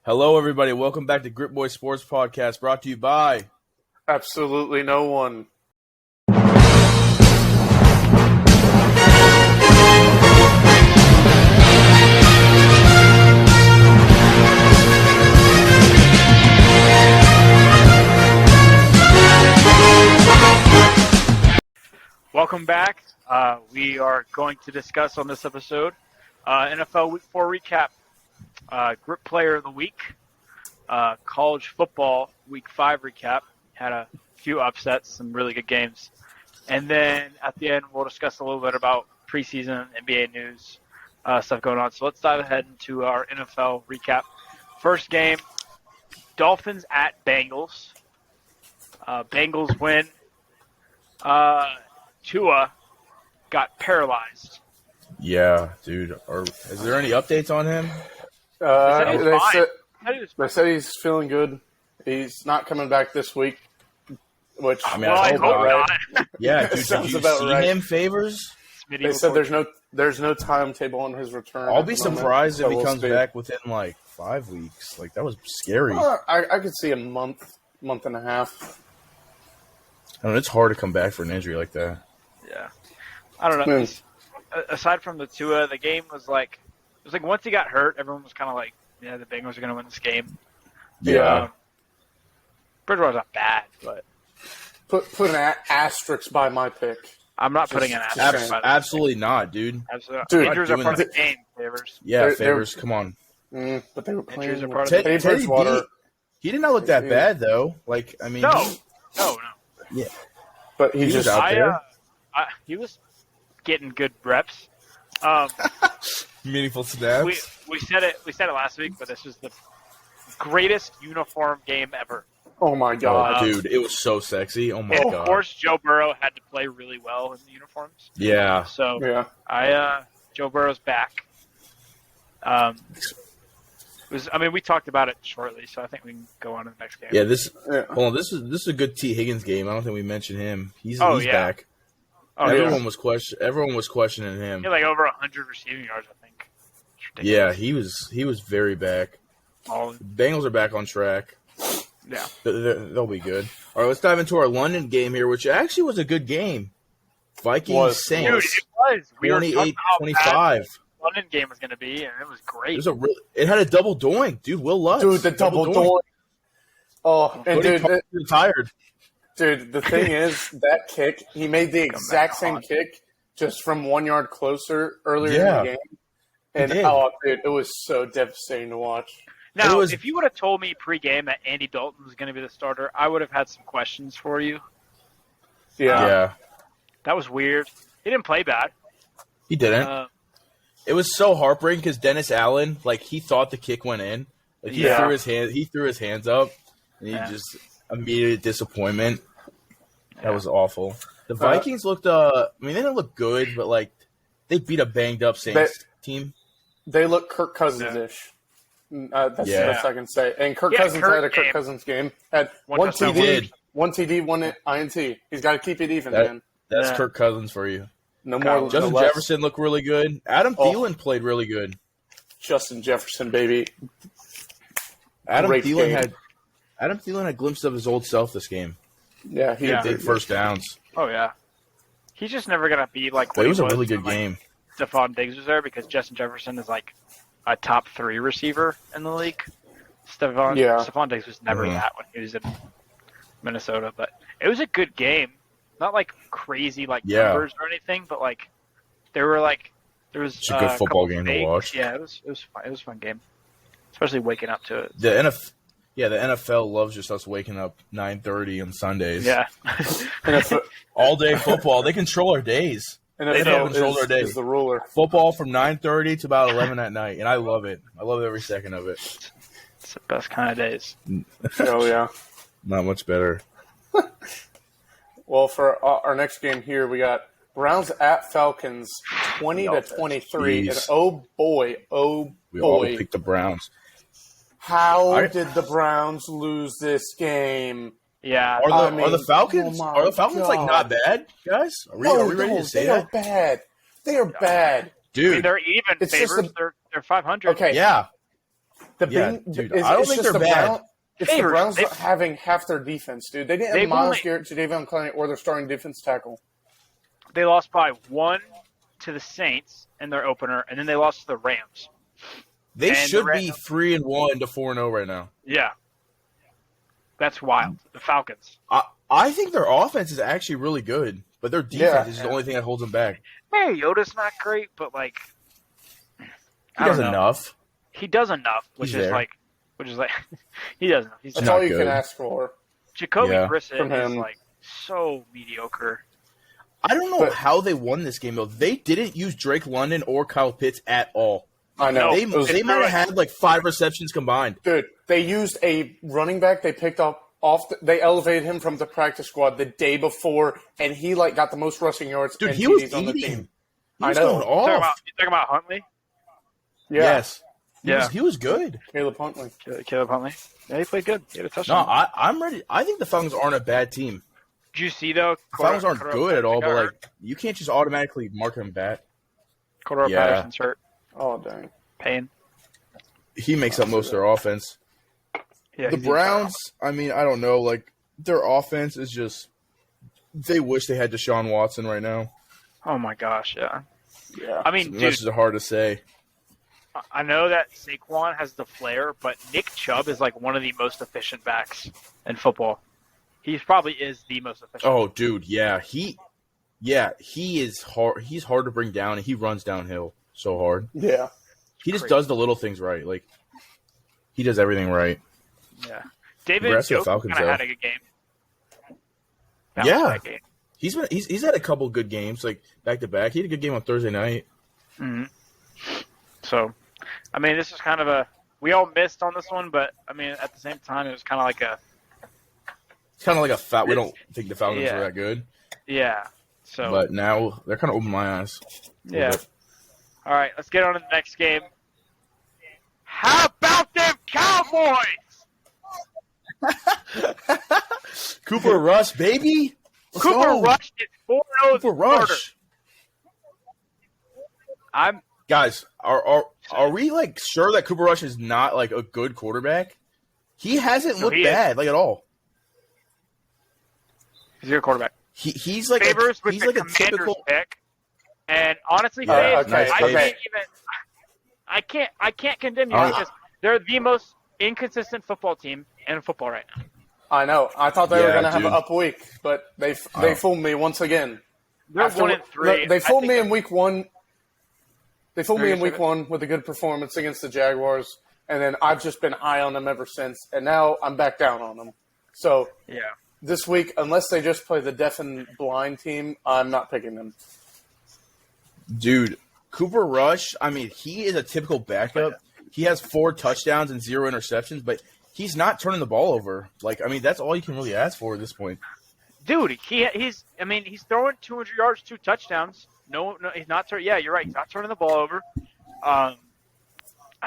Hello, everybody. Welcome back to Grit Boy Sports Podcast, brought to you by Absolutely no one. Welcome back. We are going to discuss on this episode NFL Week 4 recap, Grit Player of the Week, college football Week 5 recap. Had a few upsets, some really good games. And then at the end, we'll discuss a little bit about preseason NBA news, stuff going on. So let's dive ahead into our NFL recap. First game, Dolphins at Bengals. Bengals win. Tua got paralyzed. Yeah, dude. Is there any updates on him? They said he's feeling good. He's not coming back this week, which I mean, I hope right. not. Yeah, dude. Sounds Did you about see right. him, Favors? They said there's no timetable on his return. I'll be surprised if he we'll comes see. back within like 5 weeks. Like, that was scary. I could see a month and a half. I mean, it's hard to come back for an injury like that. Yeah, I don't know. Aside from the Tua, the game was like once he got hurt, everyone was kind of like, yeah, the Bengals are going to win this game. Yeah. Bridgewater's not bad, but Put an asterisk by my pick. I'm not putting an just asterisk. by the Absolutely not, dude. Absolutely. Dude, Injuries are doing part of that. the game, Favors. Yeah, They're- Favors, come on. But they were Injuries playing are part of Ted- the Teddy Teddy Bridgewater. He did not look that Yeah. bad, though. Like, I mean, No. yeah. But he He was just out there. He was getting good reps. Meaningful snaps. We said it last week, but this was the greatest uniform game ever. Oh my god. Oh, dude, it was so sexy. Oh, my And God. of course, Joe Burrow had to play really well in the uniforms. Yeah. So Yeah. Joe Burrow's back. We talked about it shortly, so I think we can go on to the next game. Yeah, Yeah. hold on, this is a good T. Higgins game. I don't think we mentioned him. He's Oh, yeah. back. Oh, Everyone yeah. was questioning him. He had like over 100 receiving yards, I think. It's Yeah, ridiculous. he was very back. All, Bengals are back on track. yeah. They'll be good. All right, let's dive into our London game here, which actually was a good game. Vikings Dude, Saints it was. We were talking about how 28-25. bad the London game was going to be, and it was great. It had a double doink, dude. Will Lutz, Dude, the double doink. Oh, and Cody dude, Parkey retired. Dude, the thing is, that kick, he made the exact same kick, just from 1 yard closer earlier in the game. And, did. dude, it was so devastating to watch. Now, it was- if you would have told me pregame that Andy Dalton was going to be the starter, I would have had some questions for you. Yeah. That was weird. He didn't play bad. He didn't. It was so heartbreaking because Dennis Allen, like, he thought the kick went in. Like, he Yeah. threw his hands up, and he just immediate disappointment. That was awful. The Vikings looked. They didn't look good, but like they beat a banged up Saints team. They look Kirk Cousins-ish. That's the Yeah. best I can say. And Kirk Yeah, Cousins Kirk had a Kirk game. Cousins game. Had One one touchdown. TD, one TD, one INT. He's got to keep it even, man. That's Yeah. Kirk Cousins for you. No more. no Justin less. Jefferson looked really good. Adam Thielen played really good. Justin Jefferson, baby. Adam Great Thielen game. had a glimpse of his old self this game. Yeah, he Yeah. Big first downs. Oh, yeah. He's just never going to be like But what it was he a really good when, game. like, Stephon Diggs was there because Justin Jefferson is like a top 3 receiver in the league. Stephon Diggs was never that when he was in Minnesota, but it was a good game. Not like crazy numbers or anything, but like there was It's a good football couple game to fakes. watch. Yeah, it was fun. It was a fun game, especially waking up to it. The NFL loves just us waking up 9:30 on Sundays. Yeah, All day football. They control our days. NFL control their day. is the ruler. Football from 9:30 to about 11 at night, and I love it. I love every second of it. it's the best kind of days. Oh, yeah. Not much better. Well, for our next game here, we got Browns at Falcons, 20-23. And Jeez. oh boy, We all picked the Browns. how did the Browns lose this game? Yeah, Are the Falcons? oh my Are the Falcons like God. not bad, guys? Are we ready to say they that? are bad. They are bad. I mean, Dude, they're even It's just favorites. They're 500. Okay. yeah. dude, I don't think they're bad. It's the Browns not having half their defense, dude. They didn't have Myles Garrett, Jadeveon Clowney, or their starting defense tackle. They lost by 1 to the Saints in their opener, and then they lost to the Rams. They should be 3-1 to 4-0 right now. Yeah. That's wild. The Falcons. I think their offense is actually really good, but their defense is the only thing that holds them back. Hey, Yoda's not great, but like he does enough. He does enough, which is like he does enough. That's all you can ask for. Jacoby Brissett is like so mediocre. I don't know how they won this game though. They didn't use Drake London or Kyle Pitts at all. I know. They might have had like 5 receptions combined. Dude, they used a running back they picked up they elevated him from the practice squad the day before, and he like got the most rushing yards. Dude, and he was TDs on the team. He was going off. You talking about Huntley? Yeah. Yes. He was good. Caleb Huntley. Yeah, he played good. He had a touchdown. No, I'm ready. I think the Falcons aren't a bad team. Did you see though? The Falcons aren't good at all, but like you can't just automatically mark him bad. Cordero Patterson's hurt. Oh dang. Pain. He makes up most of their offense. Yeah, the Browns, I mean, I don't know. Like, their offense is just – they wish they had Deshaun Watson right now. Oh, my gosh, yeah. Yeah. I mean, dude, this is hard to say. I know that Saquon has the flair, but Nick Chubb is like one of the most efficient backs in football. He probably is the most efficient. Oh, dude, yeah. He is hard. He's hard to bring down, and he runs downhill so hard. Yeah. He just does the little things right. Like, he does everything right. Yeah, David Njoku kind of had a good game. Game. He's had a couple good games, like back to back. He had a good game on Thursday night. Mm-hmm. So, I mean, this is kind of we all missed on this one, but I mean, at the same time, it was kind of like we don't think the Falcons are that good. Yeah. So, but now they're kind of opened my eyes. Yeah. All right, let's get on to the next game. How about them Cowboys? Cooper Rush, baby. Cooper Rush is 4-0. Cooper Rush. Guys, are we like sure that Cooper Rush is not like a good quarterback? He hasn't looked bad like at all. He's your quarterback. He's like Favors with he's the like a Commander's typical pick. And honestly, I can't condemn you because they're the most inconsistent football team in football right now. I know. I thought they were going to have an up week, but they fooled me once again. They're 1-3. They fooled me in week one. They fooled me in week one with a good performance against the Jaguars, and then I've just been high on them ever since, and now I'm back down on them. So this week, unless they just play the deaf and blind team, I'm not picking them. Dude, Cooper Rush, I mean, he is a typical backup. He has 4 touchdowns and 0 interceptions, but he's not turning the ball over. Like, I mean, that's all you can really ask for at this point. Dude, he's throwing 200 yards, 2 touchdowns. No, he's not turning. Yeah, you're right. He's not turning the ball over. I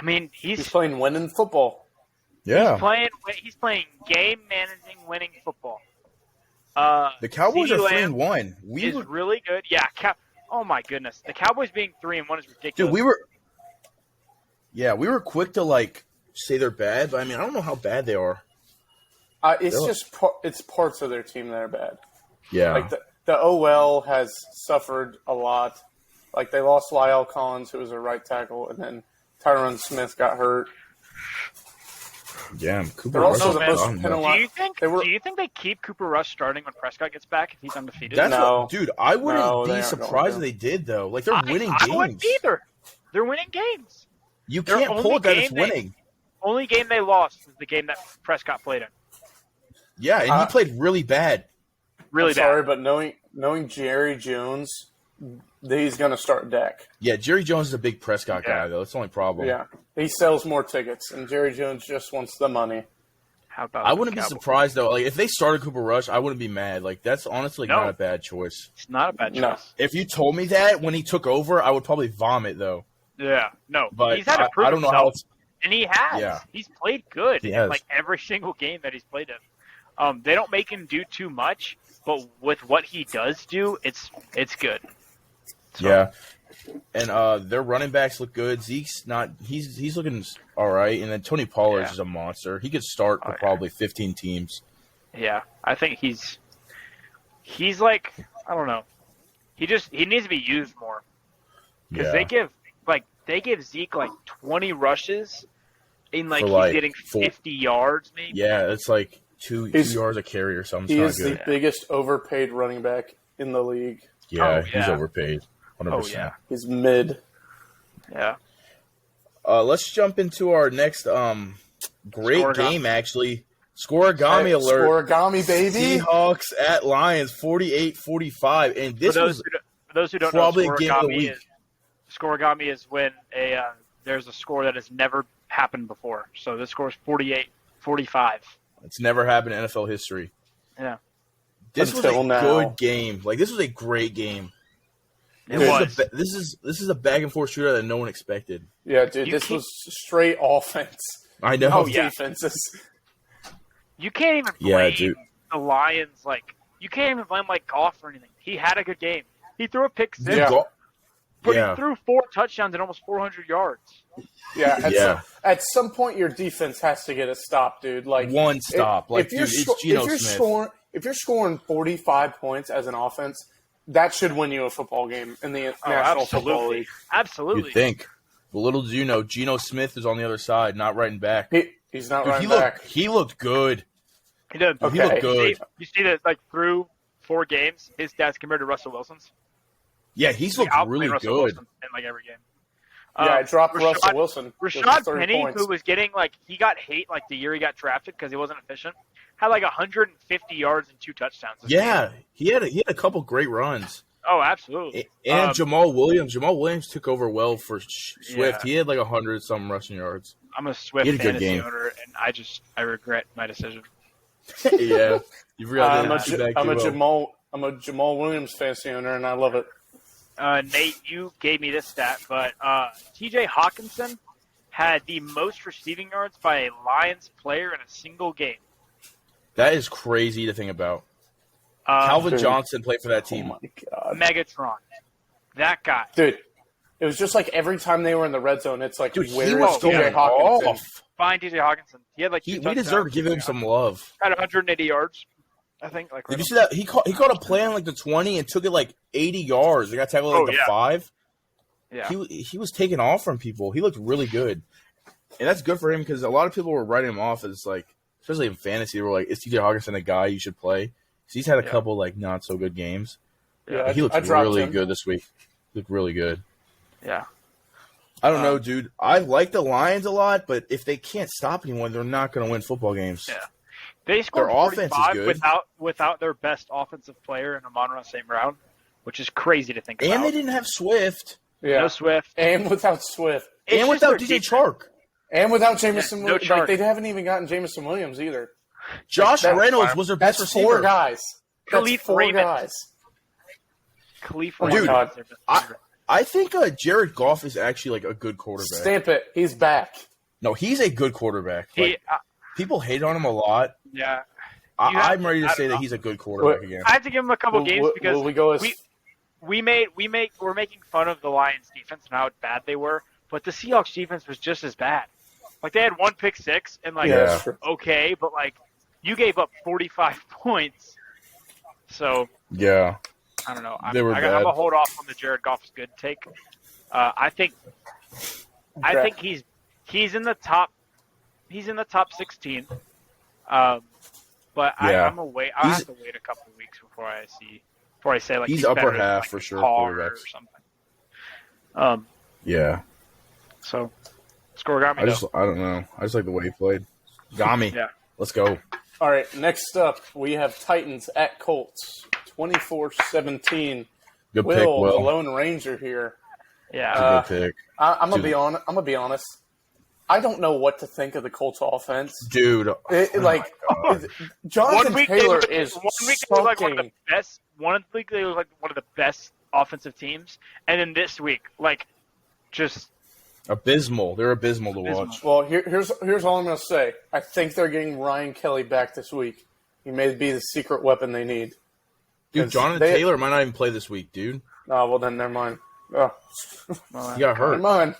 mean, he's playing winning football. Yeah, he's playing game managing, winning football. The Cowboys are 3-1. He's really good. Yeah. Oh my goodness, the Cowboys being 3-1 is ridiculous. Dude, we were quick to like say they're bad, but I mean, I don't know how bad they are. It's parts of their team that are bad. Yeah, like the OL has suffered a lot. Like they lost Lyle Collins, who was a right tackle, and then Tyron Smith got hurt. Yeah, Cooper Rush. Do you think they keep Cooper Rush starting when Prescott gets back if he's undefeated? Dude, I wouldn't be surprised if they did though. Like they're winning games. I wouldn't either. They're winning games. You can't pull a guy that's winning. Only game they lost was the game that Prescott played in. Yeah, and he played really bad. Really bad. Sorry, but knowing Jerry Jones, he's going to start Dak. Yeah, Jerry Jones is a big Prescott guy, though. That's the only problem. Yeah, he sells more tickets, and Jerry Jones just wants the money. How about I wouldn't be surprised, though. Like if they started Cooper Rush, I wouldn't be mad. Like that's honestly not a bad choice. It's not a bad choice. No. If you told me that when he took over, I would probably vomit, though. Yeah, no. But he's had to prove I don't know how it's... And he has. Yeah. He's played good in like every single game that he's played in. They don't make him do too much, but with what he does do, it's good. So. Yeah. And their running backs look good. Zeke's not – he's looking all right. And then Tony Pollard is a monster. He could start for probably 15 teams. Yeah, I think he's like – I don't know. He needs to be used more. Because they give Zeke like 20 rushes and like he's getting 50 yards maybe. Yeah, it's like two yards a carry or something. He is the biggest overpaid running back in the league. Yeah, he's overpaid. 100%. Oh, yeah. He's mid. Yeah. Let's jump into our next great game, actually. Scoregami alert. Scoregami, baby. Seahawks at Lions, 48-45. And this was for those who don't probably know, a game of the week. Scoregami is when there's a score that has never happened before. So this score is 48-45. It's never happened in NFL history. Yeah. This was a good game. Like, this was a great game. This is a back and forth shootout that no one expected. Yeah, dude, this was straight offense. I know. No defenses. You can't even blame the Lions. Like, you can't even blame Goff or anything. He had a good game. He threw a pick six. But he threw 4 touchdowns and almost 400 yards. Yeah. At some point, your defense has to get a stop, dude. Like one stop. It's Geno Smith. If you're scoring 45 points as an offense, that should win you a football game in the National Football League. Absolutely. You'd think. But little do you know, Geno Smith is on the other side, not running back. He's not running back. He looked good. He did. He looked good. You see that, through 4 games, his stats compared to Russell Wilson's? Yeah, he's looked really good. Wilson in every game. I dropped Russell Wilson. Rashad Penny, who was getting, he got hate, the year he got drafted because he wasn't efficient, had, 150 yards and 2 touchdowns. Yeah, he had a couple great runs. Oh, absolutely. And Jamal Williams took over well for Swift. Yeah. He had 100-something rushing yards. I'm a Swift fantasy owner, and I regret my decision. Yeah. You forgot I'm a Jamal Williams fantasy owner, and I love it. Nate, you gave me this stat, but T.J. Hawkinson had the most receiving yards by a Lions player in a single game. That is crazy to think about. Calvin Johnson played for that team. Oh, my God. Megatron. That guy. Dude, it was just every time they were in the red zone, it's Dude, where is T.J. Hawkinson? Find T.J. Hawkinson. He had we deserve to give him some love. Had 180 yards, I think. Did you see that? He caught a play on the 20 and took it 80 yards. They got tackled the 5. Yeah. He was taking off from people. He looked really good. And that's good for him because a lot of people were writing him off as especially in fantasy, they were is T.J. Hawkinson a guy you should play? Because he's had a couple not so good games. Yeah, he looked really good this week. He looked really good. Yeah. I don't know, dude. I like the Lions a lot, but if they can't stop anyone, they're not going to win football games. Yeah. They scored their offense is good. without their best offensive player in Amon-Ra St. Brown, which is crazy to think about. And they didn't have Swift. Yeah. No Swift. And without Swift. And without DJ Chark. And without Jameson Williams. They haven't even gotten Jameson Williams either. Josh Reynolds was their best receiver. 4 guys. Khalif Raymond. Khalif Raymond. Dude, I think Jared Goff is actually a good quarterback. Stamp it. He's back. No, he's a good quarterback. People hate on him a lot. Yeah. I'm ready to say that he's a good quarterback again. I have to give him a couple games because we're making fun of the Lions defense and how bad they were, but the Seahawks defense was just as bad. They had 1 pick six and okay, but you gave up 45 points. So yeah. I don't know. I'm bad. gonna hold off on the Jared Goff's good take. I think he's in the top. He's in the top 16. But I'm gonna wait. I'll have to wait a couple of weeks before I say he's upper half for sure. Or something. Yeah. So, Scoregami. I don't know. I just like the way he played. Gami. Yeah. Let's go. All right. Next up, we have Titans at Colts. 24-17. Good Will, pick, Will. The Lone Ranger here. Yeah. Good pick. I'm gonna be honest. I don't know what to think of the Colts offense, dude. Jonathan Taylor is one week they was one of the best. One week they was one of the best offensive teams, and then this week, just abysmal. They're abysmal to watch. Well, here's all I'm gonna say. I think they're getting Ryan Kelly back this week. He may be the secret weapon they need. Dude, Jonathan Taylor might not even play this week, dude. Oh, well then never mind. Oh. He got hurt. Come on.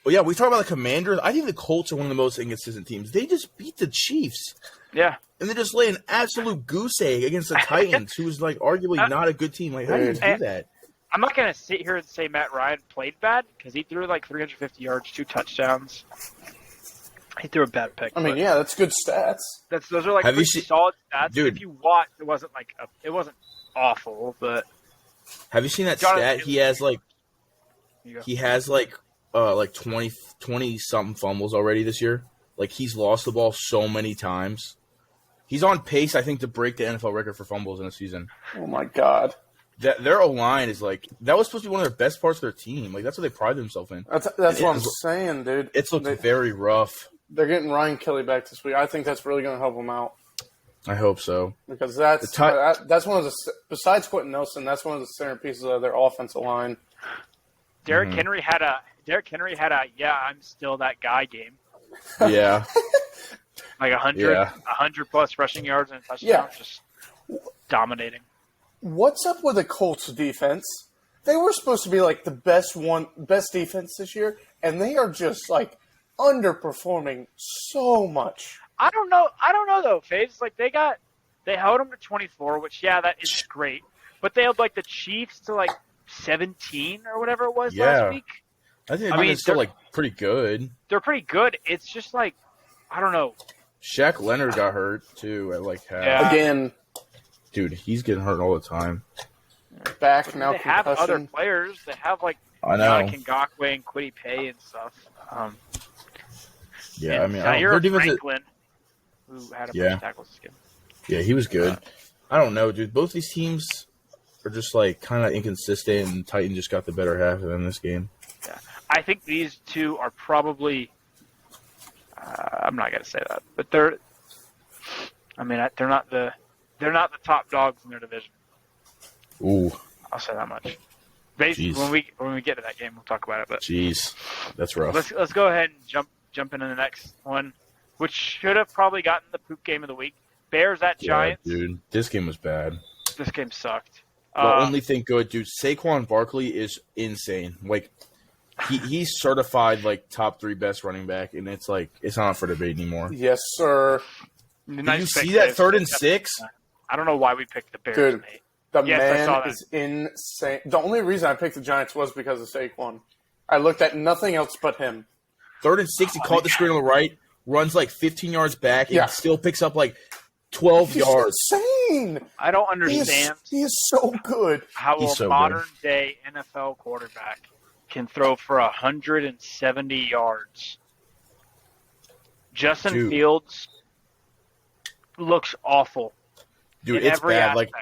We talk about the Commanders. I think the Colts are one of the most inconsistent teams. They just beat the Chiefs. Yeah. And they just lay an absolute goose egg against the Titans, who is like arguably not a good team. Like, how do you do that? I'm not going to sit here and say Matt Ryan played bad because he threw like 350 yards, 2 touchdowns. He threw a bad pick. I mean, yeah, that's good stats. Those are like solid stats. Dude, if you watch, it wasn't awful, but have you seen that stat? He has like 20 something fumbles already this year. Like, he's lost the ball so many times. He's on pace, I think, to break the NFL record for fumbles in a season. Oh my God. Their O-line is like, that was supposed to be one of their best parts of their team. Like, that's what they pride themselves in. That's what I'm saying, dude. It's looked very rough. They're getting Ryan Kelly back this week. I think that's really going to help them out. I hope so. Because that's one of the, besides Quentin Nelson, that's one of the centerpieces of their offensive line. Derrick Henry had a I'm still that guy game. Yeah. Like 100 plus rushing yards and a touchdown, just dominating. What's up with the Colts defense? They were supposed to be like the best defense this year, and they are just like underperforming so much. I don't know though, Faves. Like they held them to 24, which that is great. But they held like the Chiefs to like 17 or whatever it was last week. I think it's still like pretty good. They're pretty good. It's just like I don't know. Shaq Leonard got hurt too at like half. Yeah. Again. Dude, he's getting hurt all the time. Back now. They have other players. They have like Yannick Ngakoue and Kwity Paye and stuff. Yeah, and I mean, their defense Franklin, who had a bunch of tackles this game. Yeah, he was good. I don't know, dude. Both these teams are just like kind of inconsistent, and Titan just got the better half of them this game. Yeah, I think these two are probably. I'm not gonna say that, but they're not the top dogs in their division. Ooh, I'll say that much. Basically, when we get to that game, we'll talk about it. But jeez, that's rough. Let's go ahead and jump into the next one, which should have probably gotten the poop game of the week. Bears at Giants. Dude, this game was bad. This game sucked. The only thing good, dude, Saquon Barkley is insane. Like, he's certified like top 3 best running back, and it's like it's not up for debate anymore. Yes, sir. Did you see that 3rd and 6? I don't know why we picked the Bears. Dude, the man is insane. The only reason I picked the Giants was because of Saquon. I looked at nothing else but him. 3rd and 6, he caught the screen on the right, runs like 15 yards back, and still picks up like 12 yards. Insane. I don't understand. He is so good. How a modern-day NFL quarterback can throw for 170 yards. Justin Fields looks awful. Dude, it's bad. Aspect.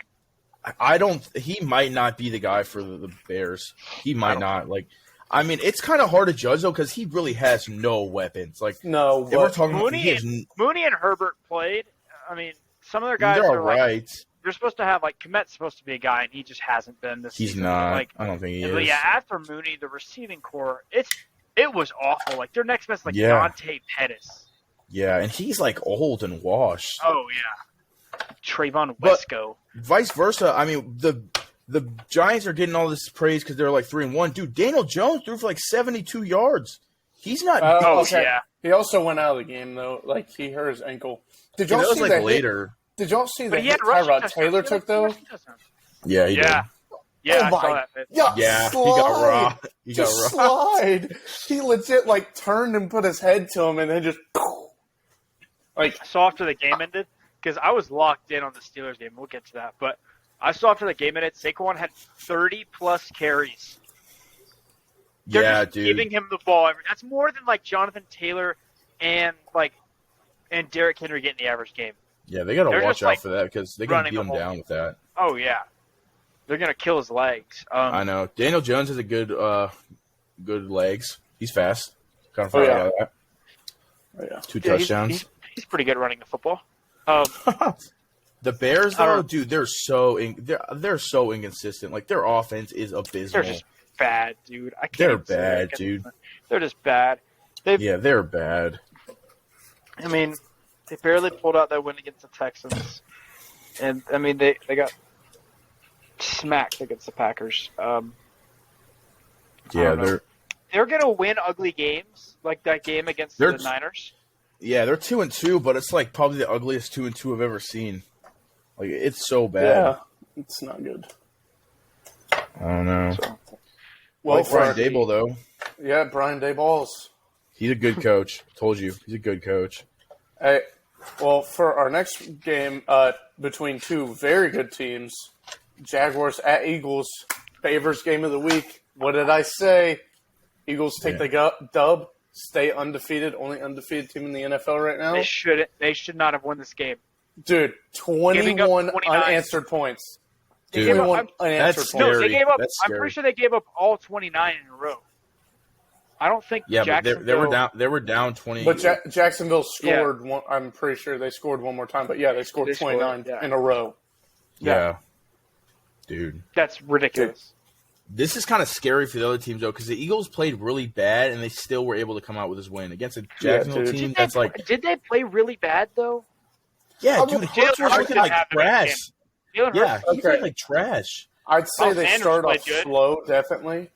Like, he might not be the guy for the Bears. He might not. Like, I mean, it's kind of hard to judge, though, because he really has no weapons. Like, we're talking Mooney and Herbert played. I mean, some of their guys are all right. Like, they're supposed to have, like, Komet's supposed to be a guy, and he just hasn't been this season. He's not. Like, I don't think he is. But yeah, after Mooney, the receiving core, it was awful. Like, their next best, like, Dante Pettis. Yeah, and he's, like, old and washed. Oh, yeah. Trayvon Wesco. Vice versa, I mean, the Giants are getting all this praise because they're like 3-1. Dude, Daniel Jones threw for like 72 yards. He's not. Okay. Yeah. He also went out of the game though. Like he hurt his ankle. Did y'all see that later? Did y'all see the hit Tyrod Taylor took though? Yeah, he did. Yeah, oh my! Yeah, he got robbed. He got slide. He legit like turned and put his head to him, and then just like. I saw after the game ended because I was locked in on the Steelers game. We'll get to that, but I saw after the game ended, Saquon had 30+ carries. They're just giving him the ball. That's more than like Jonathan Taylor and Derrick Henry getting the average game. Yeah, they got to watch out for that because they can beat him down with that. Oh yeah, they're gonna kill his legs. I know. Daniel Jones has a good legs. He's fast. Kind of far out of that. Oh, yeah. 2 touchdowns. He's pretty good running the football. The Bears, though, dude, they're so inconsistent. Like their offense is abysmal. They're just bad, dude. They're bad, dude. They're just bad. They're bad. I mean, they barely pulled out that win against the Texans, and I mean they got smacked against the Packers. Yeah, they're gonna win ugly games like that game against the Niners. Yeah, they're 2-2, but it's like probably the ugliest 2-2 I've ever seen. Like it's so bad. Yeah, it's not good. I don't know. So, well, like Brian Daboll though. Yeah, Brian Daboll's. He's a good coach. Told you, he's a good coach. Hey, well, for our next game between two very good teams, Jaguars at Eagles, Favors game of the week. What did I say? Eagles take the dub, stay undefeated, only undefeated team in the NFL right now. They should not have won this game. Dude, 21 unanswered points. Dude, that's scary. I'm pretty sure they gave up all 29 in a row. I don't think. Yeah, but they were down 20. But Jacksonville scored one. I'm pretty sure they scored one more time. But yeah, they scored 29 in a row. Yeah. Dude, that's ridiculous. This is kind of scary for the other teams though, because the Eagles played really bad and they still were able to come out with this win against a Jacksonville team that's like. Did they play really bad though? Yeah, dude, Hurts was looking like trash. Yeah, he played like trash. I'd say they started off slow, definitely.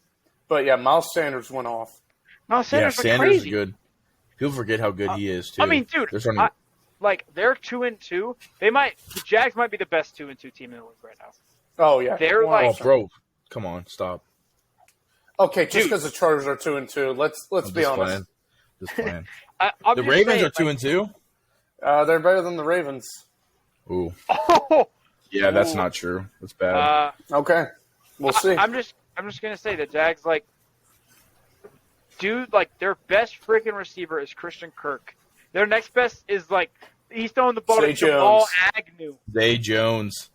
But yeah, Miles Sanders went off. Miles Sanders was Sanders crazy. Is good. People forget how good he is too. I mean, dude, they're 2-2. The Jags might be the best 2-2 team in the league right now. Oh yeah, they're like, bro, come on, stop. Okay, just because the Chargers are 2-2, let's be honest. Just playing. The Ravens are 2-2. They're better than the Ravens. Ooh. Yeah, that's not true. That's bad. Okay, we'll see. I'm just gonna say the Jags their best freaking receiver is Christian Kirk. Their next best is he's throwing the ball to Jamal Agnew. Zay Jones.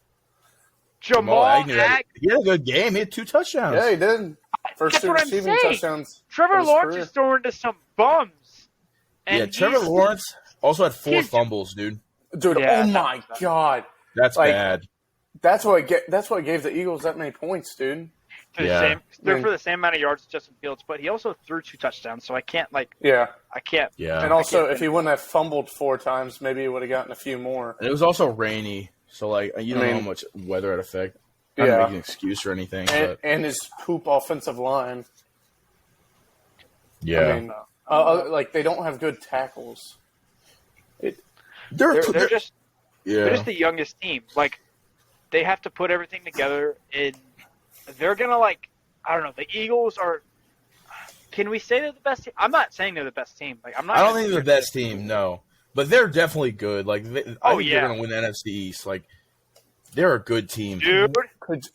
Jamal Agnew. He had a good game. He had 2 touchdowns. Yeah, he did. First 2 receiving touchdowns. Trevor Lawrence is throwing to some bums. And Trevor Lawrence also had 4 fumbles, dude. Dude, oh my God. That's bad. That's what gave the Eagles that many points, dude. They're for the same amount of yards as Justin Fields, but he also threw 2 touchdowns, so I can't I can't. Yeah. And also, if he wouldn't have fumbled 4 times, maybe he would have gotten a few more. And it was also rainy, so you don't know how much weather had effect. I'm not making an excuse or anything. And his poop offensive line. Yeah. I mean, they don't have good tackles. They're just the youngest team. They have to put everything together, and they're gonna I don't know. The Eagles are. Can we say they're the best team? I'm not saying they're the best team. I'm not. I don't think they're the best team. No, but they're definitely good. I think they're gonna win the NFC East. They're a good team. Dude,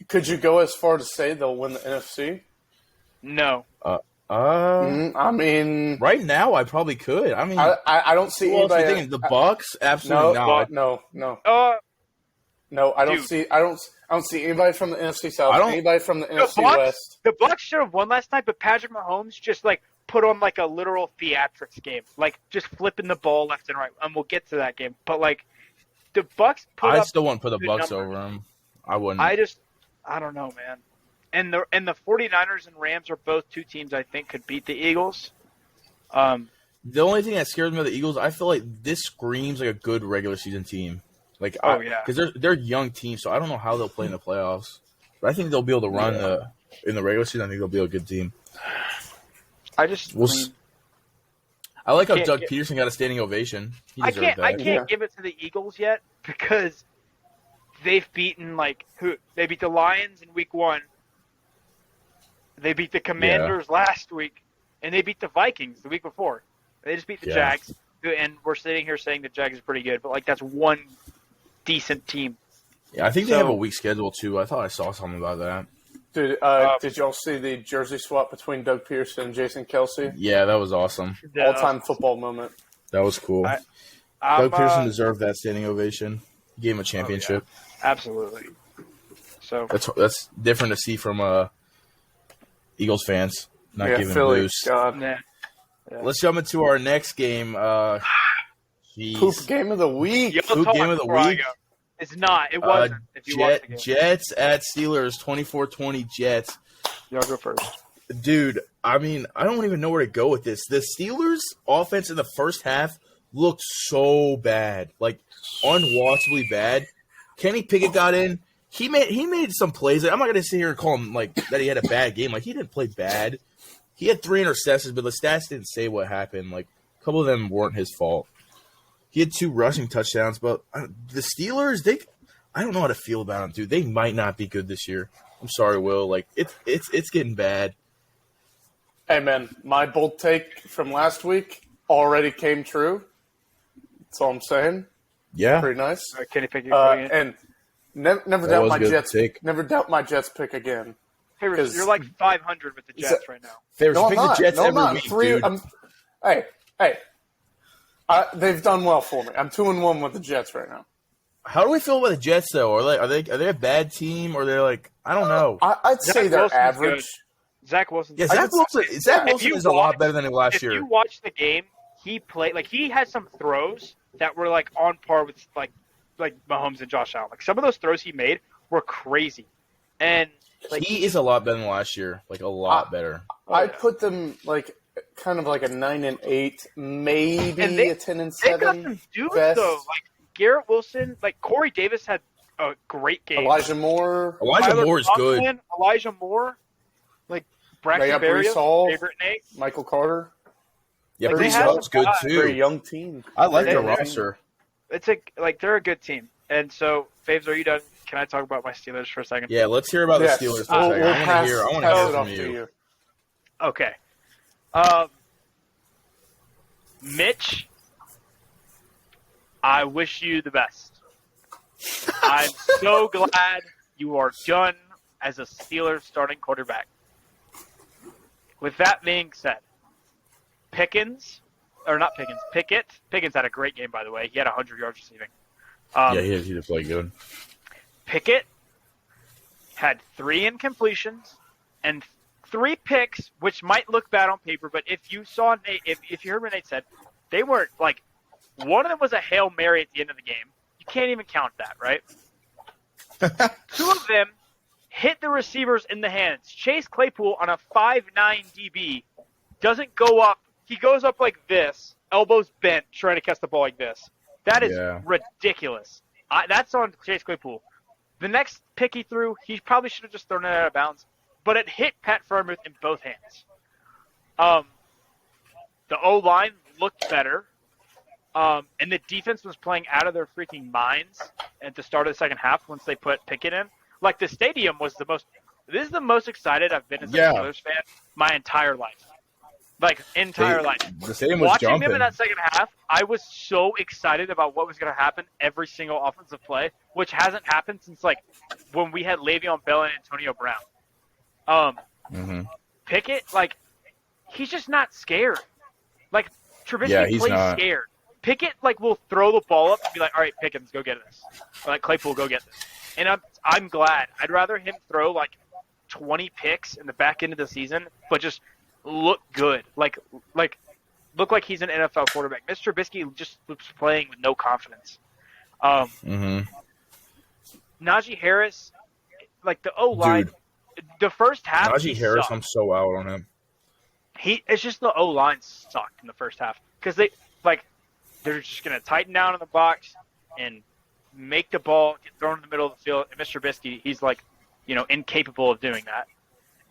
could you go as far to say they'll win the NFC? No. I mean, right now I probably could. I mean, I don't see anybody. Thinking, the Bucks, absolutely not. No. No, I don't see. I don't see anybody from the NFC South. Anybody from the NFC West. The Bucks should have won last night, but Patrick Mahomes just put on a literal theatrics game, just flipping the ball left and right. And we'll get to that game, but the Bucks. I still wouldn't put the Bucks over them. I wouldn't. I don't know, man. And the 49ers and Rams are both 2 teams I think could beat the Eagles. The only thing that scares me of the Eagles, I feel like this screams like a good regular season team. Because they're young teams, so I don't know how they'll play in the playoffs. But I think they'll be able to run in the regular season. I think they'll be a good team. I like how Doug Peterson got a standing ovation. I can't give it to the Eagles yet because they've beaten who? They beat the Lions in week 1. They beat the Commanders last week, and they beat the Vikings the week before. They just beat the Jags, and we're sitting here saying the Jags is pretty good, but that's one decent team. Yeah, I think they have a weak schedule too. I thought I saw something about that. Dude, did y'all see the jersey swap between Doug Pearson and Jason Kelce? Yeah, that was awesome. All-time football moment. That was cool. Doug Pearson deserved that standing ovation. He gave him a championship. Oh, yeah. Absolutely. So that's different to see from Eagles fans not giving Philly, loose. God. Let's jump into our next game. Poop game of the week. Poop game of the week. It's not. It wasn't. Jets at Steelers, 24-20 Jets. Y'all go first. Dude, I mean, I don't even know where to go with this. The Steelers' offense in the first half looked so bad. Unwatchably bad. Kenny Pickett got in. He made some plays. I'm not going to sit here and call him, that he had a bad game. He didn't play bad. he had 3 interceptions, but the stats didn't say what happened. Like, a couple of them weren't his fault. He had 2 rushing touchdowns, but the Steelers, I don't know how to feel about them, dude. They might not be good this year. I'm sorry, Will. Like, it's getting bad. Hey, man, my bold take from last week already came true. That's all I'm saying. Yeah. Pretty nice. Kenny Pickett and never doubt my Jets. Never doubt my Jets pick again. Hey, Rich, you're like 500 with the Jets right now. Favors, no, pick the Jets every week, dude. Hey. They've done well for me. I'm 2-1 with the Jets right now. How do we feel about the Jets, though? Are they a bad team, or they're like, I don't know. I'd say they're Wilson's average. Good. Zach Wilson. Yeah, Zach Wilson is a lot better than last year. If you watch the game, he played like he had some throws that were like on par with like Mahomes and Josh Allen. Like some of those throws he made were crazy, and like he is a lot better than last year. Like a lot better. I'd put them like kind of like a 9-8, maybe a 10-7. They got some dudes though, like Garrett Wilson, like Corey Davis had a great game. Elijah Moore is good. Elijah Moore, like Braxton Berrios, favorite Nate, Michael Carter. Yeah, Breece Hall's good too. Very young team. I like their roster. They're a good team. And so, Faves, are you done? Can I talk about my Steelers for a second? Yeah, let's hear about the Steelers for a second. I want to hear from you. Okay. Mitch, I wish you the best. I'm so glad you are done as a Steelers starting quarterback. With that being said, Pickens had a great game, by the way. He had 100 yards receiving. He did play good. Pickett had 3 incompletions and 3 picks, which might look bad on paper, but if you saw Nate, if you heard what Nate said, they weren't like one of them was a Hail Mary at the end of the game. You can't even count that, right? 2 of them hit the receivers in the hands. Chase Claypool on a 5'9" DB doesn't go up. He goes up like this, elbows bent, trying to catch the ball like this. That is ridiculous. That's on Chase Claypool. The next pick he threw, he probably should have just thrown it out of bounds, but it hit Pat Freiermuth in both hands. The O-line looked better, and the defense was playing out of their freaking minds at the start of the second half once they put Pickett in. Like, the stadium was this is the most excited I've been as a Steelers fan my entire life. Like, entire life. The stadium was Watching jumping. them in that second half, I was so excited about what was going to happen every single offensive play, which hasn't happened since, like, when we had Le'Veon Bell and Antonio Brown. Pickett, like, he's just not scared. Like, Trubisky plays scared. Pickett, like, will throw the ball up and be like, all right, Pickens, go get this. Or, like, Claypool, go get this. And I'm glad. I'd rather him throw, like, 20 picks in the back end of the season, but just look good. Like look like he's an NFL quarterback. Mr. Trubisky just was playing with no confidence. Najee Harris, like the O-line, the first half. Najee Harris, sucked. I'm so out on him. It's just the O-line sucked in the first half because they're just going to tighten down in the box and make the ball get thrown in the middle of the field. And Mr. Trubisky, he's incapable of doing that.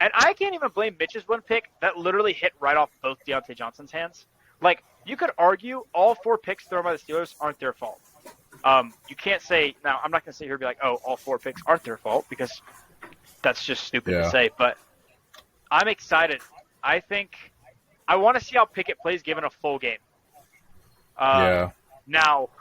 And I can't even blame Mitch's one pick that literally hit right off both Deontay Johnson's hands. Like, you could argue all 4 picks thrown by the Steelers aren't their fault. You can't say – now, I'm not going to sit here and be like, oh, all 4 picks aren't their fault because that's just stupid to say. But I'm excited. I think – I want to see how Pickett plays given a full game. Now –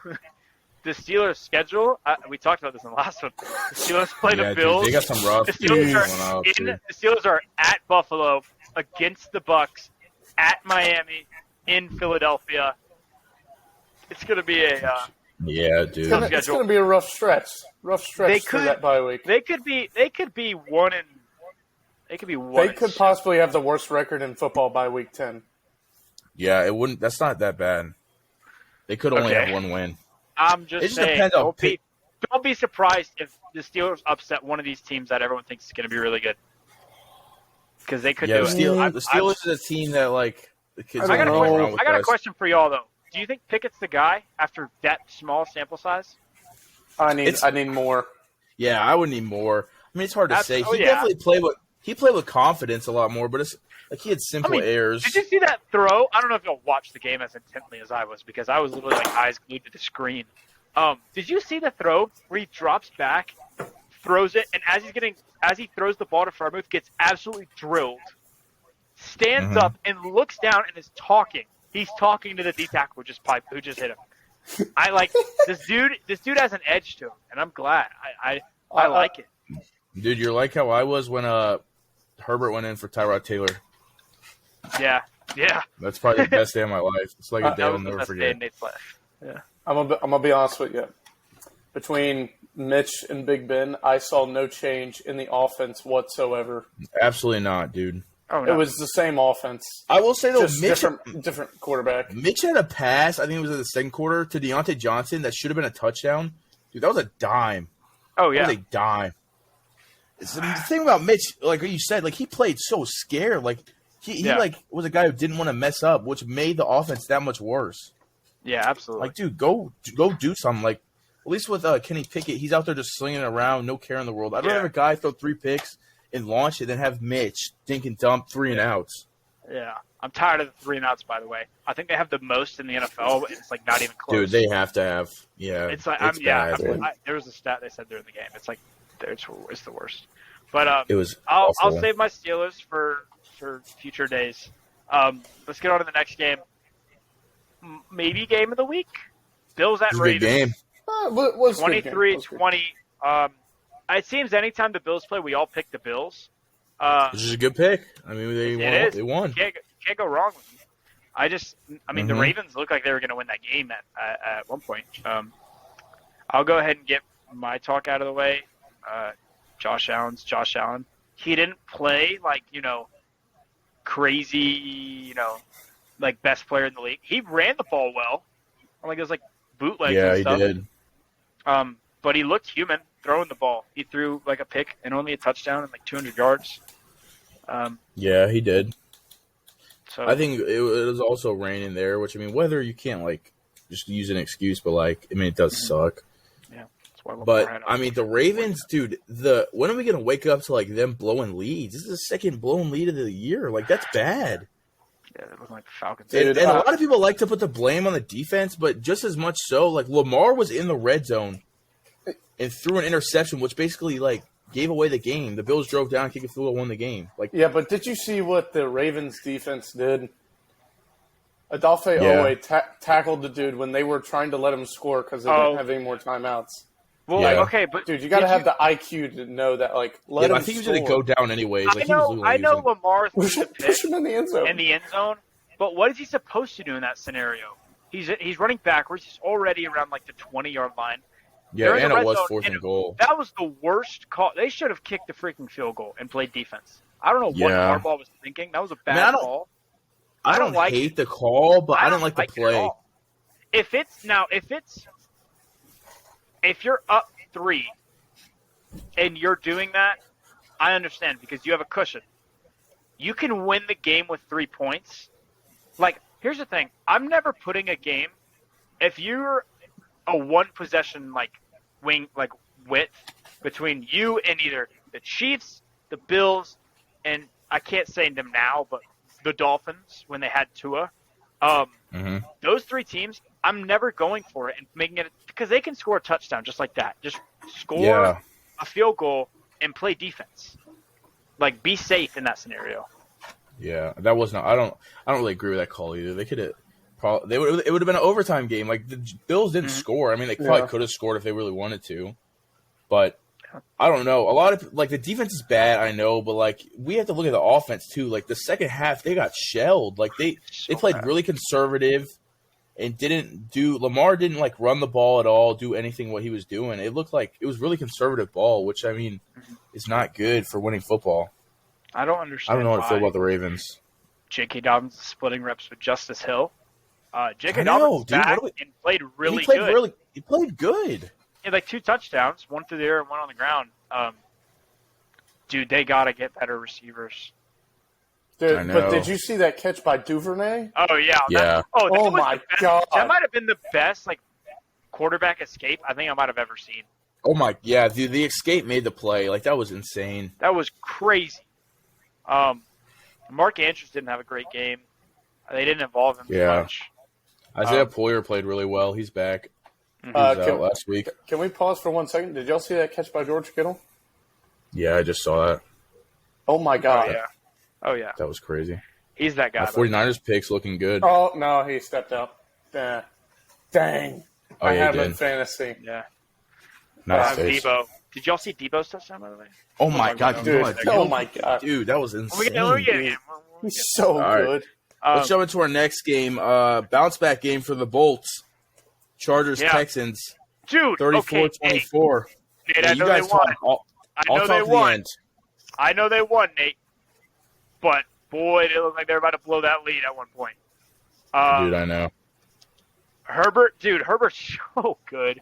the Steelers' schedule, we talked about this in the last one. The Steelers play the Bills. Dude, they got some rough the Steelers are at Buffalo, against the Bucks, at Miami, in Philadelphia. It's going to be a it's going to be a rough stretch. For that bye week. They could be 1 and they could possibly have the worst record in football by week 10. Yeah, it wouldn't. That's not that bad. They could only have 1 win. I'm just saying, don't be surprised if the Steelers upset one of these teams that everyone thinks is going to be really good. Because they could do it. The Steelers is a team that, like, the kids I got a question for y'all, though. Do you think Pickett's the guy after that small sample size? I need more. Yeah, I would need more. I mean, it's hard to say. He definitely played he played with confidence a lot more, but it's like he had simple errors. Did you see that throw? I don't know if you'll watch the game as intently as I was because I was literally like eyes glued to the screen. Did you see the throw where he drops back, throws it, and as he throws the ball to Freiermuth, gets absolutely drilled, stands up and looks down and is talking. He's talking to the D tackle who just hit him. I like this dude. This dude has an edge to him, and I'm glad. I like it. Dude, you're like how I was when Herbert went in for Tyrod Taylor. Yeah. That's probably the best day of my life. It's like a day I'll never forget. Yeah. I'm gonna be honest with you. Between Mitch and Big Ben, I saw no change in the offense whatsoever. Absolutely not, dude. Oh, no. It was the same offense. I will say though, Just Mitch different quarterback. Mitch had a pass. I think it was in the second quarter to Deontay Johnson that should have been a touchdown. Dude, that was a dime. Oh yeah, that was a dime. It's the thing about Mitch, like you said, like he played so scared. Like he like was a guy who didn't want to mess up, which made the offense that much worse. Yeah, absolutely. Like, dude, go do something. Like, at least with Kenny Pickett, he's out there just slinging it around, no care in the world. I'd rather have a guy throw 3 picks and launch it than have Mitch dink and dump 3 and outs. Yeah, I'm tired of the 3 and outs. By the way, I think they have the most in the NFL. But it's like not even close. Dude, they have to have. Yeah, it's like bad, there was a stat they said during the game. It's like it's the worst. But it was. I'll save my Steelers for future days. Let's get on to the next game. Maybe game of the week. Bills at Ravens. Good game. 23-20. It seems anytime the Bills play, we all pick the Bills. This is a good pick. I mean, they won. Can't go wrong with them. The Ravens looked like they were going to win that game at one point. I'll go ahead and get my talk out of the way. Josh Allen. He didn't play crazy, like best player in the league. He ran the ball well. Like it was like bootlegs and stuff. Yeah, he did. But he looked human throwing the ball. He threw like a pick and only a touchdown and like 200 yards. Yeah, he did. So I think it was also raining there, which, I mean, weather, you can't like just use an excuse, but it does suck. Yeah. That's why but I mean, the Ravens, dude, when are we gonna wake up to like them blowing leads? This is the second blown lead of the year. Like, that's bad. Yeah, it was like the Falcons. And a lot of people like to put the blame on the defense, but just as much so, like Lamar was in the red zone and threw an interception, which basically like gave away the game. The Bills drove down, kicked a field goal, won the game. Like, yeah, but did you see what the Ravens defense did? Adolphe Owe tackled the dude when they were trying to let him score because they didn't have any more timeouts. Well, okay, but dude, you got to have the IQ to know that. Like, let him I think he was going to go down anyways. Like, I know Lamar threw the push him in the end zone. But what is he supposed to do in that scenario? He's running backwards. He's already around like the 20-yard line. Yeah, and it was 4th and goal. That was the worst call. They should have kicked the freaking field goal and played defense. I don't know what Harbaugh was thinking. That was a bad call. I don't hate the call, but I don't like the play. If you're up 3 and you're doing that, I understand because you have a cushion. You can win the game with 3 points. Like, here's the thing. I'm never putting a game if you're a one possession width between you and either the Chiefs, the Bills, and I can't say them now, but the Dolphins when they had Tua. Those 3 teams, I'm never going for it and making it because they can score a touchdown just like that. Just score a field goal and play defense. Like, be safe in that scenario. Yeah, that was not. I don't really agree with that call either. They could have. It would have been an overtime game. Like, the Bills didn't score. I mean, they probably could have scored if they really wanted to, but I don't know. A lot of the defense is bad, I know, but like we have to look at the offense too. Like the second half, they got shelled. Like they played really conservative and Lamar didn't like run the ball at all, do anything what he was doing. It looked like it was really conservative ball, which I mean is not good for winning football. I don't understand. I don't know how to feel about the Ravens. J.K. Dobbins is splitting reps with Justice Hill. J.K. Dobbins back and played really good. He played good. He had like 2 touchdowns, one through the air and one on the ground. Dude, they got to get better receivers. But did you see that catch by Duvernay? Oh, yeah. Yeah. Oh my God. That might have been the best quarterback escape I think I might have ever seen. Oh, my. Yeah, the escape made the play. Like, that was insane. That was crazy. Mark Andrews didn't have a great game. They didn't involve him much. Isaiah Poyer played really well. He's back. He was out last week. Can we pause for 1 second? Did y'all see that catch by George Kittle? Yeah, I just saw that. Oh, my God. Oh, yeah. That was crazy. He's that guy. My 49ers pick's looking good. Oh, no, he stepped up. Dang. I have him in fantasy. Yeah. Nice. Debo. Did y'all see Debo's touchdown, by the way? Oh, my God. Dude, my God. Dude, that was insane. He's so good. Let's jump into our next game. Bounce back game for the Bolts. Chargers, Texans. Dude, 34-24. Nate, I know they won. I know they won, Nate. But, boy, it looked like they were about to blow that lead at one point. Dude, I know. Herbert's so good.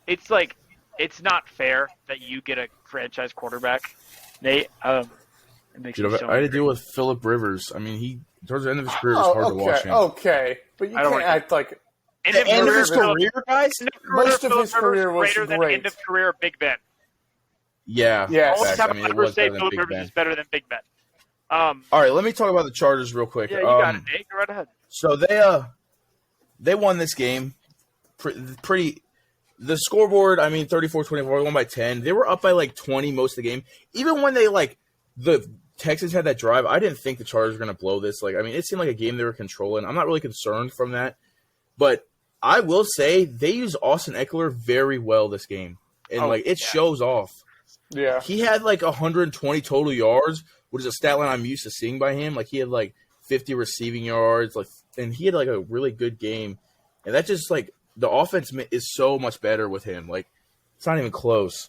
It's like, it's not fair that you get a franchise quarterback, Nate. It makes me so I had to deal with Phillip Rivers. I mean, he towards the end of his career, it was hard to watch him. Okay, but you can't act like the end of his career, guys. Most of his career was greater than end of career Big Ben. Yeah. All the time I ever say Phillip Rivers is better than Big Ben. All right, let me talk about the Chargers real quick. Yeah, you got it, Nate. Go right ahead. So they won this game pretty. The scoreboard, I mean, 34-24, won by 10. They were up by like 20 most of the game. Even when the Texans had that drive, I didn't think the Chargers were going to blow this. It seemed like a game they were controlling. I'm not really concerned from that. But I will say they used Austin Eckler very well this game. And, it shows off. Yeah. He had, 120 total yards, which is a stat line I'm used to seeing by him. He had, 50 receiving yards. And he had, a really good game. And that just, the offense is so much better with him. It's not even close.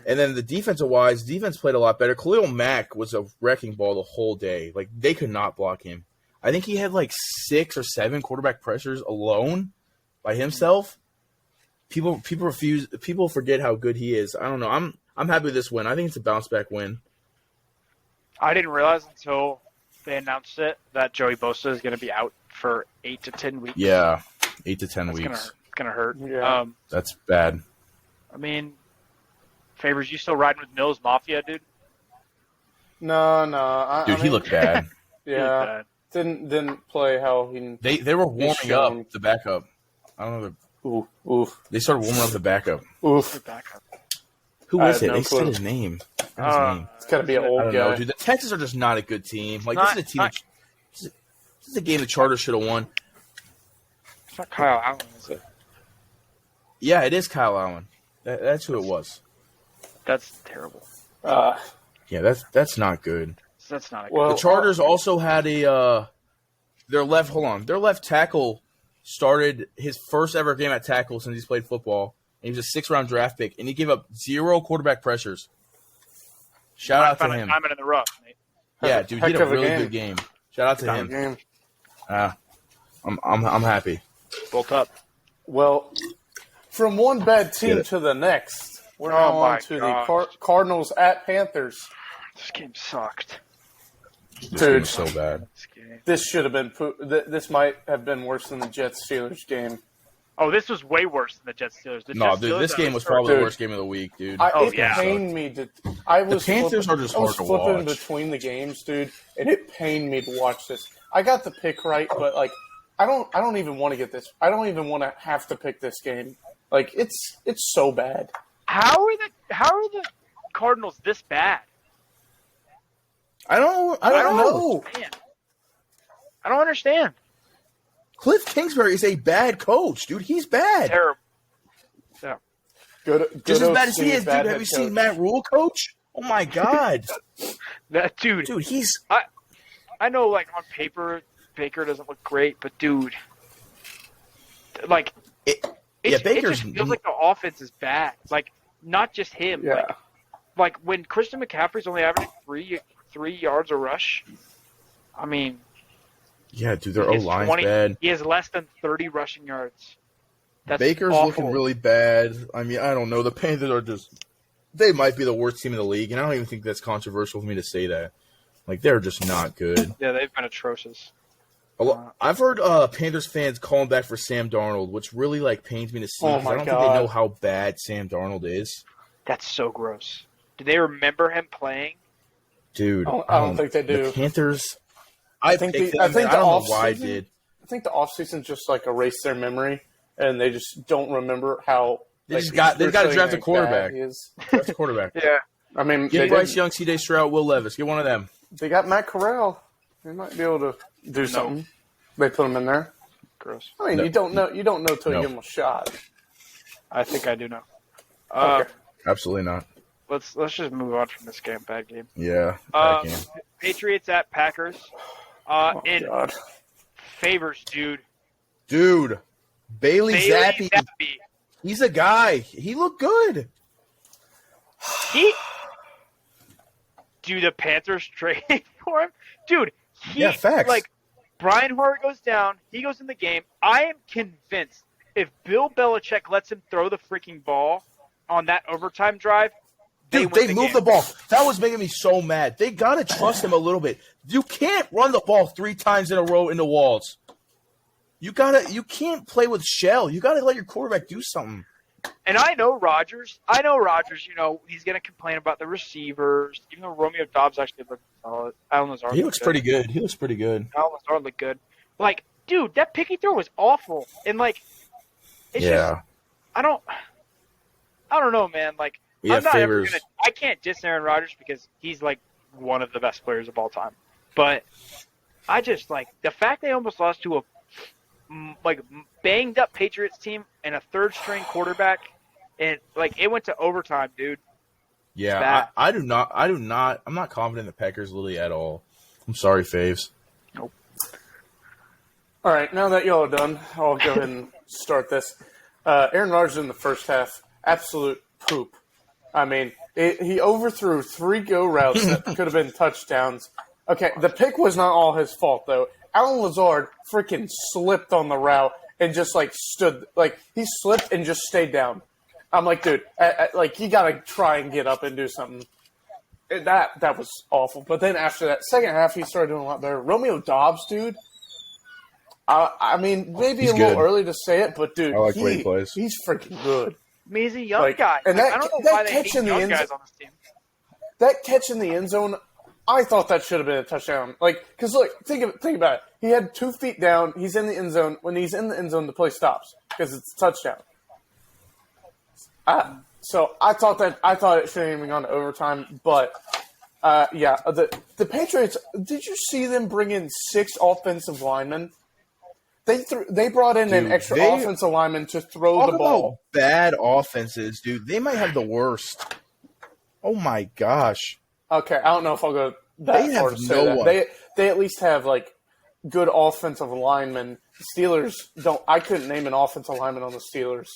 And then the defense played a lot better. Khalil Mack was a wrecking ball the whole day. They could not block him. I think he had 6 or 7 quarterback pressures alone by himself. People forget how good he is. I don't know. I'm happy with this win. I think it's a bounce back win. I didn't realize until they announced it that Joey Bosa is going to be out for 8 to 10 weeks. Yeah, 8 to 10 weeks. It's going to hurt. Yeah. That's bad. I mean, Favors, you still riding with Mills Mafia, dude? No. Dude, he looked bad. Yeah. Didn't play how he. They were warming up the backup. I don't know. Oof. They started warming up the backup. Oof. Who is it? They said his name. It's got to be an old guy. Know, dude. The Texans are just not a good team. This is a team. This is a game the Chargers should have won. It's not Kyle Allen, is it? Yeah, it is Kyle Allen. That's who it was. That's terrible. Yeah, that's not good. That's not. The Chargers also had their left tackle started his first ever game at tackle since he's played football. And he was a 6th-round draft pick, and he gave up 0 quarterback pressures. Shout out to him. Diamond in the rough, Nate. Yeah, dude, he had a really good game. Shout out to him. I'm happy. Bolt up. Well, from one bad team to the next, we're now on to the Cardinals at Panthers. This game sucked. Dude, so bad. This should have been. This might have been worse than the Jets Steelers game. Oh, this was way worse than the Jets Steelers. This game was probably the worst game of the week, dude. It pained me to. The Panthers are just hard to watch. I was flipping between the games, dude, and it pained me to watch this. I got the pick right, but I don't even want to get this. I don't even want to have to pick this game. It's so bad. How are the Cardinals this bad? I don't know. Man. I don't understand. Cliff Kingsbury is a bad coach, dude. He's bad. Terrible. Yeah. Good just as bad as he is, dude. Have you seen Matt Rule coach? Oh my God. That dude, he's. I know, on paper, Baker doesn't look great, but dude, it just feels like the offense is bad. Not just him. Yeah. When Christian McCaffrey's only averaging 3 yards a rush. I mean. Yeah, dude, their O-line's bad. He has less than 30 rushing yards. That's Baker's awful. Looking really bad. I mean, I don't know. The Panthers are just – they might be the worst team in the league, and I don't even think that's controversial for me to say that. They're just not good. Yeah, they've been atrocious. I've heard Panthers fans calling back for Sam Darnold, which really, pains me to see. Oh, I don't think they know how bad Sam Darnold is. That's so gross. Do they remember him playing Dude, I don't think they do. The Panthers. I don't know why I did. I think the offseason just like erased their memory, and they just don't remember how. They got to draft a quarterback. Draft a quarterback. Yeah. I mean, get Bryce Young, C.J. Stroud, Will Levis. Get one of them. They got Matt Corral. They might be able to do something. They put him in there. Gross. I mean, you don't know till you give him a shot. I think I do know. Okay. Absolutely not. Let's just move on from this game. Bad game. Yeah. Bad game. Patriots at Packers. And God. Favors, dude. Dude, Bailey Zappi. He's a guy. He looked good. Do the Panthers trade for him? Dude, facts. Like, Brian Hoyer goes down. He goes in the game. I am convinced if Bill Belichick lets him throw the freaking ball on that overtime drive, they moved the ball. That was making me so mad. They got to trust him a little bit. You can't run the ball 3 times in a row into walls. You can't play with shell. You got to let your quarterback do something. And I know Rodgers, he's going to complain about the receivers, even though Romeo Doubs actually looked solid. Alan Lazard He looks pretty good. Alan Lazard looked good. Like, dude, that picky throw was awful. And, like, it's just – I don't know, man. Like, I can't diss Aaron Rodgers because he's, like, one of the best players of all time. But I just, like, the fact they almost lost to a banged up Patriots team and a third string quarterback, and like it went to overtime, dude. Yeah, I'm not confident in the Packers really at all. I'm sorry, Faves. Nope. All right, now that y'all are done, I'll go ahead and start this. Aaron Rodgers in the first half, absolute poop. I mean, he overthrew 3 go routes that could have been touchdowns. Okay, the pick was not all his fault, though. Alan Lazard freaking slipped on the route and just, like, stood – like, he slipped and just stayed down. I'm like, dude, you got to try and get up and do something. That was awful. But then after that second half, he started doing a lot better. Romeo Doubs, dude, I mean, maybe a little early to say it, but, dude, I like the way he plays. He's freaking good. I mean, he's a young guy. And I don't know why they hate young guys on this team. That catch in the end zone – I thought that should have been a touchdown. Like, because look, think about it. He had 2 feet down. He's in the end zone. When he's in the end zone, the play stops because it's a touchdown. So I thought it shouldn't even gone to overtime. But the Patriots. Did you see them bring in 6 offensive linemen? They brought in an extra offensive lineman to throw the ball. Bad offenses, dude. They might have the worst. Oh my gosh. Okay, I don't know if I'll go that far to say that. They at least have, like, good offensive linemen. The Steelers don't – I couldn't name an offensive lineman on the Steelers.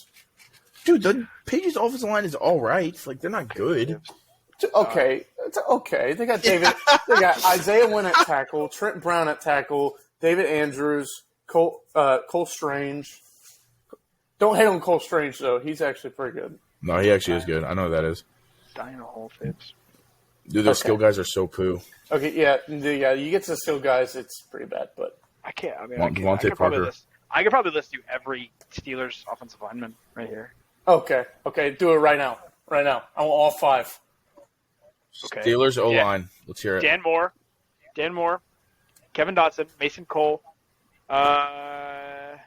Dude, the Patriots' offensive line is all right. Like, they're not good. Okay. They got David – they got Isaiah Wynn at tackle, Trent Brown at tackle, David Andrews, Cole Strange. Don't hate on Cole Strange, though. He's actually pretty good. No, he actually is good. I know who that is. Dying of whole fibs. Dude, those skill guys are so poo. Okay, yeah. You get to the skill guys, it's pretty bad, but I can't. I mean, I could probably list you every Steelers offensive lineman right here. Okay, do it right now. I want all 5. Okay. Steelers O-line. Let's hear it. Dan Moore, Kevin Dotson, Mason Cole. I'm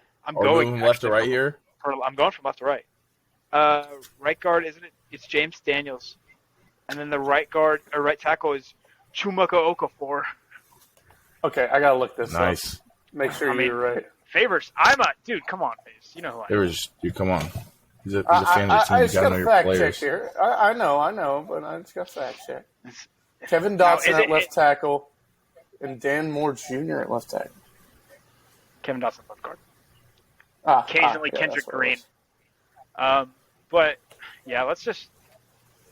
going left to right here. I'm going from left to right. Right guard, isn't it? It's James Daniels. And then the right tackle is Chumaka Okafor. Okay, I gotta look this up. Nice. Make sure you're right. Favors, dude. Come on, Favors. You know who I am. Favors, dude. Come on. He's a fan of the team. I You just gotta got know a your fact players. check here. I know, but I just got a fact check. Kevin Dotson at left tackle, and Dan Moore Jr. at left tackle. Kevin Dotson left guard. Occasionally Kendrick Green. But yeah, let's just.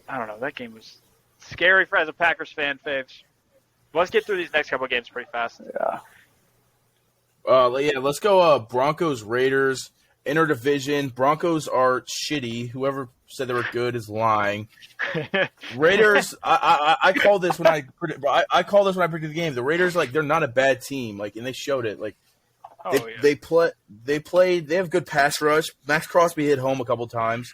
I don't know. That game was scary as a Packers fan, Faves. Let's get through these next couple of games pretty fast. Yeah. Let's go Broncos, Raiders, interdivision. Broncos are shitty. Whoever said they were good is lying. Raiders, I called this when I predicted the game. The Raiders, like, they're not a bad team, like, and they showed it. Like, they have good pass rush. Max Crosby hit home a couple times.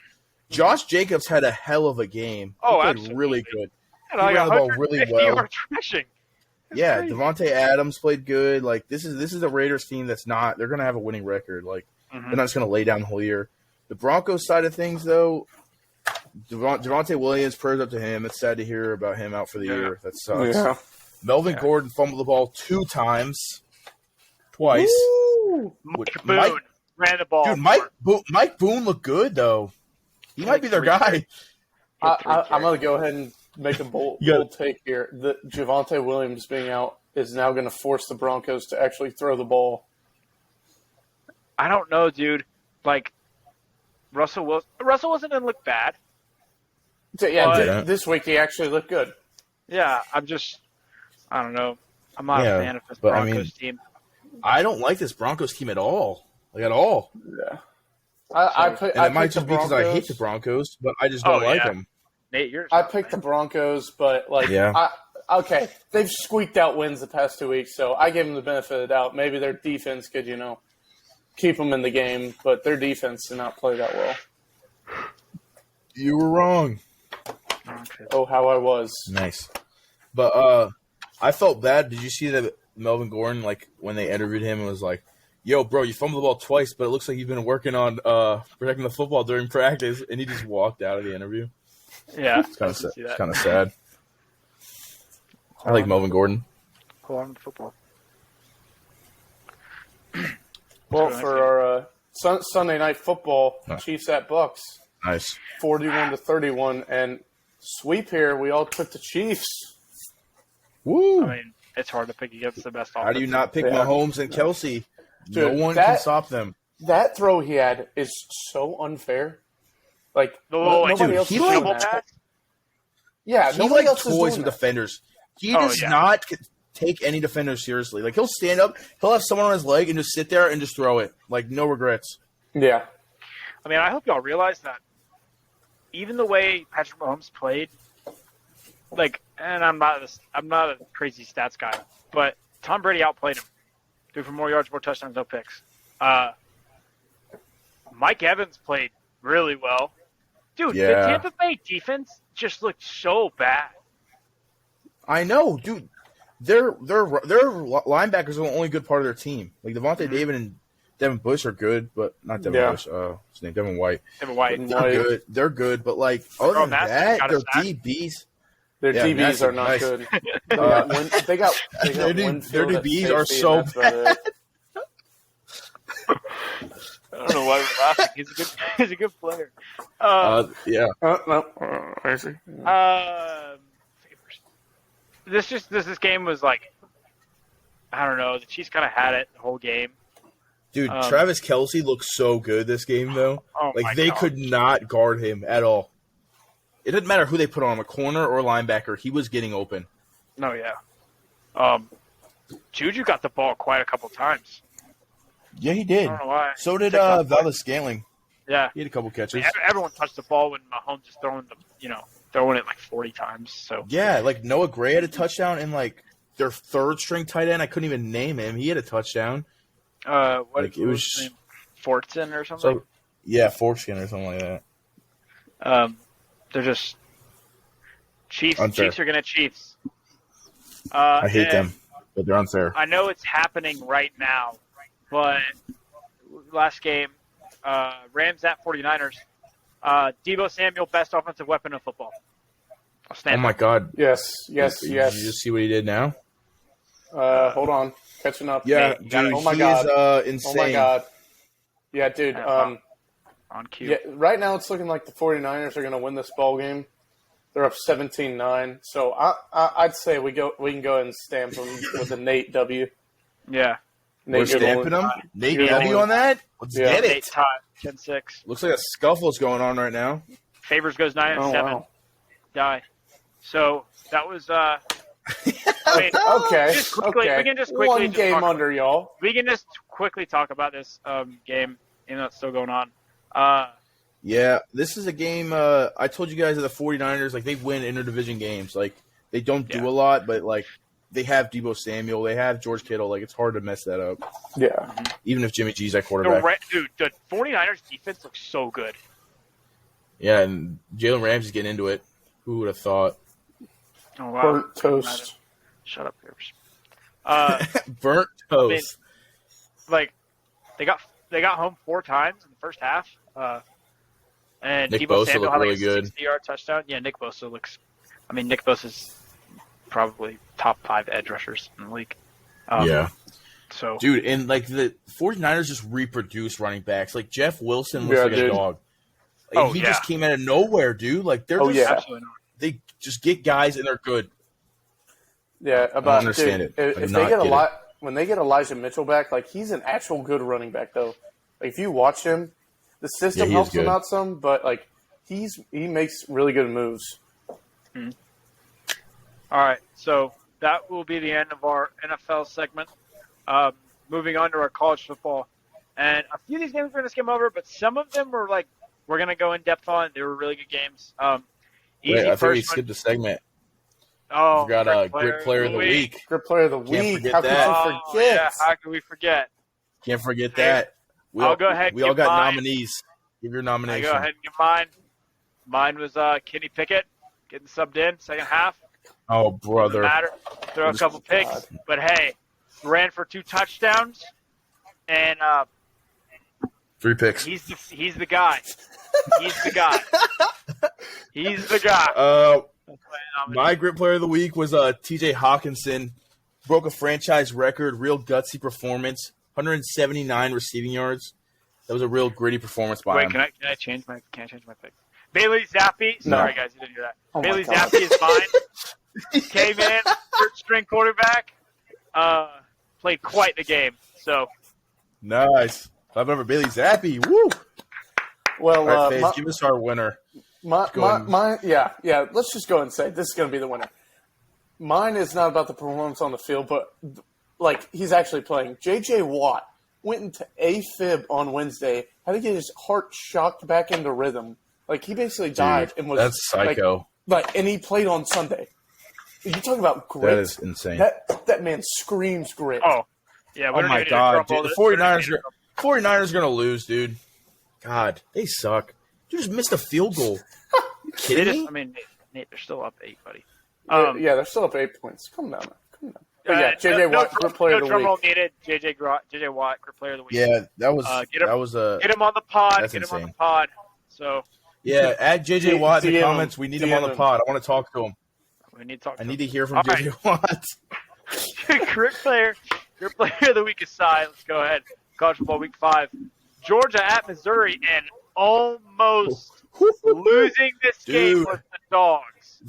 Josh Jacobs had a hell of a game. He played really good. He ran the ball really well. Yards rushing. Yeah, Devontae Adams played good. Like this is a Raiders team that's not. They're gonna have a winning record. Like they're not just gonna lay down the whole year. The Broncos side of things, though, Javonte Williams, prayers up to him. It's sad to hear about him out for the year. That sucks. Yeah. Melvin Gordon fumbled the ball twice. Mike Boone ran the ball. Dude, Mike Boone looked good though. He might be their guy. I'm gonna go ahead and make a bold take here. The Javonte Williams being out is now going to force the Broncos to actually throw the ball. I don't know, dude. Like Russell wasn't going to look bad. Yeah, this week he actually looked good. Yeah, I don't know. I'm not a fan of this Broncos team. I don't like this Broncos team at all. Like, at all. Yeah. It might just be because I hate the Broncos, but I just don't like them. Nate, I picked the Broncos, but, okay, they've squeaked out wins the past 2 weeks, so I gave them the benefit of the doubt. Maybe their defense could, keep them in the game, but their defense did not play that well. You were wrong. Oh, how I was. Nice. But I felt bad. Did you see that Melvin Gordon, like, when they interviewed him, and was like, yo, bro, you fumbled the ball twice, but it looks like you've been working on protecting the football during practice, and he just walked out of the interview. Yeah. It's kind of sad. I like Melvin Gordon. Hold on to football. Well, for our Sunday night football, Chiefs at Bucks. Nice. 41-31, and sweep here. We all took the Chiefs. Woo! I mean, it's hard to pick against the best offense. How do you not pick Mahomes and Kelsey? Dude, no one can stop them. That throw he had is so unfair. Like, nobody else is doing that. Yeah, he toys with defenders. He does not take any defenders seriously. Like, he'll stand up, he'll have someone on his leg and just sit there and just throw it. Like, no regrets. Yeah. I mean, I hope y'all realize that even the way Patrick Mahomes played, like, and I'm not a crazy stats guy, but Tom Brady outplayed him. Threw for more yards, more touchdowns, no picks. Mike Evans played really well. Dude, the Tampa Bay defense just looked so bad. I know, dude. Their linebackers are the only good part of their team. Like, Devontae David and Devin Bush are good, but not Devin Bush. What's his name? Devin White. They're good, but, like, other than that, their DBs. Their DBs are not good. Their DBs are so bad. I don't know why we're laughing. He's a good player. This game was like, I don't know. The Chiefs kind of had it the whole game. Dude, Travis Kelce looked so good this game, though. They could not guard him at all. It didn't matter who they put on him, a corner or a linebacker. He was getting open. No, yeah. Juju got the ball quite a couple times. Yeah, he did. I don't know why. So did Valdes-Scantling. Yeah. He had a couple catches. Everyone touched the ball when Mahomes is throwing it like 40 times. So yeah, like Noah Gray had a touchdown, and like their third string tight end, I couldn't even name him. He had a touchdown. It was his name? Fortson or something? Forkskin or something like that. They're just Chiefs. Unfair. Chiefs are going to Chiefs. I hate them, but they're unfair. I know it's happening right now, but last game, Rams at 49ers. Deebo Samuel, best offensive weapon in football. Oh my God! Yes. Did you just see what he did now? Hold on, catching up. Yeah, dude, oh my God, insane. Oh my God. Yeah, dude. On cue. Yeah, right now it's looking like the 49ers are going to win this ball game. They're up 17-9. So I'd say we can go ahead and stamp them with a Nate W. Yeah. We're stamping them? Nate W on that? Let's get it. Nate Todd, 10-6. Looks like a scuffle's going on right now. Favors goes 9-7. Wow. Die. So that was okay. Just quickly, we can just quickly one game under y'all. We can just quickly talk about this game, even though it's still going on. Yeah, this is a game. I told you guys that the 49ers, like, they win interdivision games. Like, they don't do a lot, but like they have Deebo Samuel, they have George Kittle. Like, it's hard to mess that up. Yeah, even if Jimmy G's at quarterback. The 49ers defense looks so good. Yeah, and Jalen Ramsey's getting into it. Who would have thought? Oh, wow. Burnt toast. Shut up, Pierce. Burnt toast. They got home 4 times in the first half. And Nick Deebo Bosa Samuel looked had really a good. 60-yard touchdown. Yeah, Nick Bosa looks. I mean, Nick Bosa's probably top 5 edge rushers in the league. Yeah. So, dude, and the 49ers just reproduce running backs. Like Jeff Wilson looks like a dog. Like, he just came out of nowhere, dude. Like they're absolutely not. They just get guys and they're good. Yeah, I don't understand it. If when they get Elijah Mitchell back, like he's an actual good running back though. Like if you watch him, the system helps him out some, but like he makes really good moves. Mm-hmm. All right, so that will be the end of our NFL segment. Moving on to our college football, and a few of these games we're going to skim over, but some of them were like we're going to go in depth on. They were really good games. I think we skipped a segment. Oh, we got Grit Player of the Week. Grit Player of the Week. How could you forget? Yeah, how could we forget? Can't forget that. I'll go ahead. We all got nominees. Give your nomination. I'll go ahead and give mine. Mine was Kenny Pickett getting subbed in second half. Oh, brother. Doesn't matter. Throw a couple picks, but hey, ran for 2 touchdowns, and 3 picks. He's the guy. He's the guy. He's the guy. My Grit Player of the Week was T.J. Hawkinson. Broke a franchise record, real gutsy performance, 179 receiving yards. That was a real gritty performance by him. Can I change my pick? Bailey Zappi. Sorry, guys, you didn't hear that. Oh Bailey Zappi is mine. K-Man, third-string quarterback. Played quite the game. So nice. 5 over Bailey Zappi. Woo! Well, all right, Faze, give us our winner. Mine, yeah. Let's just go and say this is going to be the winner. Mine is not about the performance on the field, but like he's actually playing. J.J. Watt went into AFib on Wednesday, had to get his heart shocked back into rhythm. Like he basically died and was that's psycho. And he played on Sunday. You talk about grit. That is insane. That man screams grit. Oh, yeah. Oh my God, dude, the 49ers are going to lose, dude. God, they suck. You just missed a field goal. You kidding me? I mean, Nate, they're still up 8, buddy. Yeah, they're still up 8 points. Come down. But yeah, J.J. Watt, Grit Player of the Week. Needed. J.J. Watt, Grit Player of the Week. Yeah, that was get him on the pod. That's get insane. him on the pod. So yeah, add J.J. Watt in the comments. We need him on the pod. I want to talk to him. We need to talk. I need to hear from J.J. Watt. Grit Player of the Week aside, let's go ahead. College football Week 5. Georgia at Missouri and almost losing this game with the Dogs.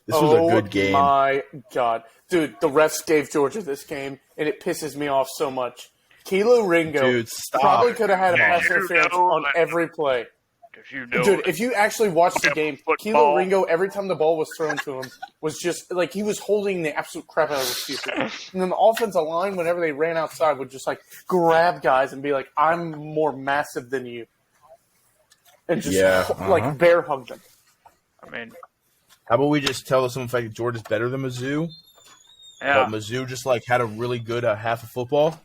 This was a good game. Oh, my God. Dude, the refs gave Georgia this game, and it pisses me off so much. Kilo Ringo probably could have had a pass interference on every play. Dude, if you actually watch the game, Kilo Ringo, every time the ball was thrown to him, was just like he was holding the absolute crap out of the receiver. And then the offensive line, whenever they ran outside, would just like grab guys and be like, I'm more massive than you. And just like bear hug them. I mean, how about we just tell someone fact that Georgia's better than Mizzou? Yeah. But Mizzou just like had a really good half of football.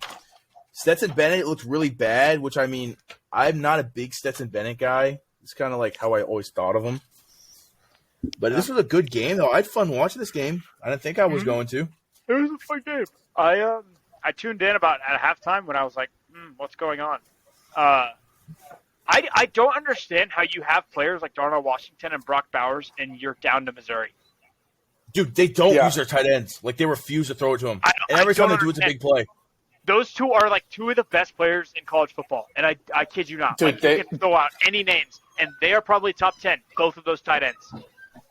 Stetson Bennett looked really bad, which I mean, I'm not a big Stetson Bennett guy. It's kind of like how I always thought of him. But this was a good game, though. I had fun watching this game. I didn't think I was going to. It was a fun game. I tuned in about at halftime when I was like, what's going on? I don't understand how you have players like Darnell Washington and Brock Bowers and you're down to Missouri. Dude, they don't use their tight ends. Like, they refuse to throw it to them. And every time they do, it's a big play. Those two are like 2 of the best players in college football. And I kid you not. Dude, you can throw out any names. And they are probably top 10, both of those tight ends.